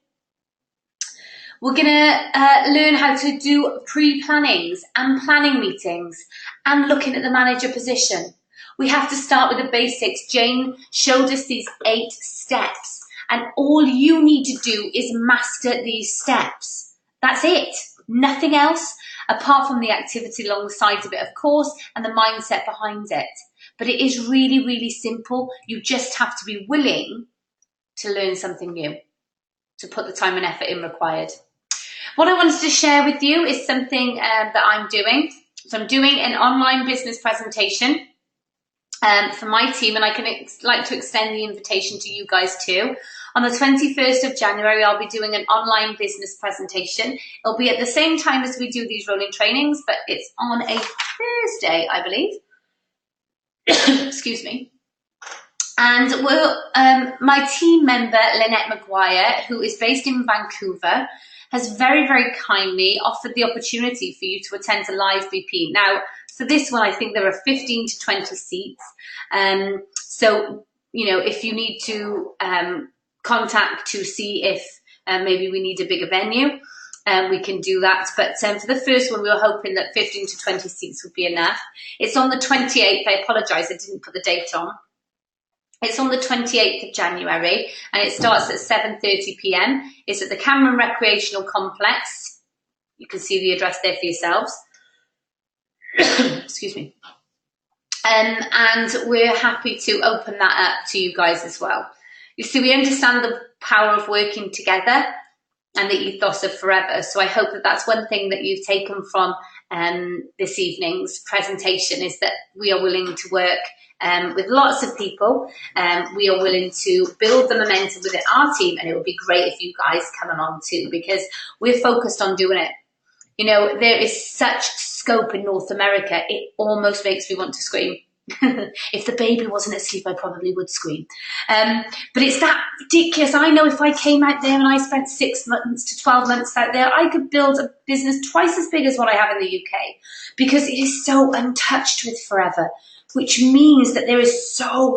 Speaker 1: We're going to learn how to do pre-plannings and planning meetings and looking at the manager position. We have to start with the basics. Jane showed us these 8 steps, and all you need to do is master these steps. That's it. Nothing else apart from the activity alongside of it, of course, and the mindset behind it. But it is really, really simple. You just have to be willing to learn something new, to put the time and effort in required. What I wanted to share with you is something that I'm doing. So I'm doing an online business presentation for my team, and I can like to extend the invitation to you guys too. On the 21st of January, I'll be doing an online business presentation. It'll be at the same time as we do these rolling trainings, but it's on a Thursday, I believe. Excuse me. And my team member, Lynette McGuire, who is based in Vancouver, has very, very kindly offered the opportunity for you to attend a live BP. Now, for this one, I think there are 15 to 20 seats. So, if you need to contact to see if maybe we need a bigger venue, we can do that. But for the first one, we were hoping that 15 to 20 seats would be enough. It's on the 28th. I apologise, I didn't put the date on. It's on the 28th of January, and it starts at 7:30 p.m. It's at the Cameron Recreational Complex. You can see the address there for yourselves. Excuse me. And we're happy to open that up to you guys as well. You see, we understand the power of working together and the ethos of forever. So I hope that that's one thing that you've taken from this evening's presentation, is that we are willing to work with lots of people. We are willing to build the momentum within our team, and it would be great if you guys come along too, because we're focused on doing it. You know, there is such scope in North America, it almost makes me want to scream. If the baby wasn't asleep, I probably would scream. But it's that ridiculous. I know if I came out there and I spent 6 months to 12 months out there, I could build a business twice as big as what I have in the UK, because it is so untouched with forever, which means that there is so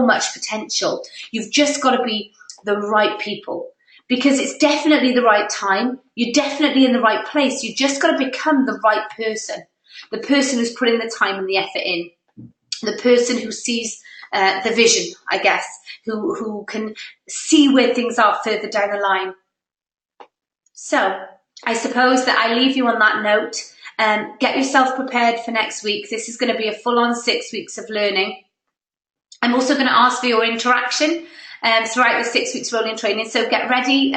Speaker 1: much potential. You've just got to be the right people, because it's definitely the right time. You're definitely in the right place. You just got to become the right person, the person who's putting the time and the effort in, the person who sees the vision, I guess, who can see where things are further down the line. So I suppose that I leave you on that note. Get yourself prepared for next week. This is going to be a full-on 6 weeks of learning. I'm also going to ask for your interaction throughout the 6 weeks rolling training. So get ready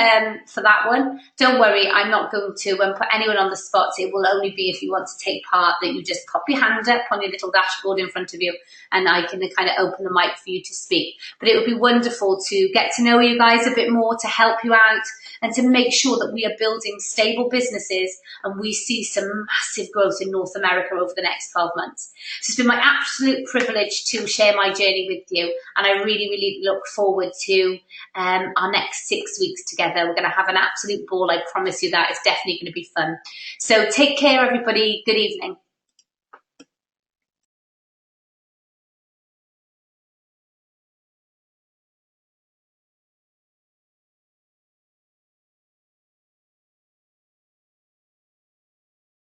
Speaker 1: for that one. Don't worry, I'm not going to put anyone on the spot. It will only be if you want to take part, that you just pop your hand up on your little dashboard in front of you, and I can kind of open the mic for you to speak. But it would be wonderful to get to know you guys a bit more, to help you out, and to make sure that we are building stable businesses and we see some massive growth in North America over the next 12 months. So it's been my absolute privilege to share my journey with you, and I really look forward to our next 6 weeks together. We're going to have an absolute ball, I promise you that. It's definitely going to be fun. So take care, everybody. Good evening.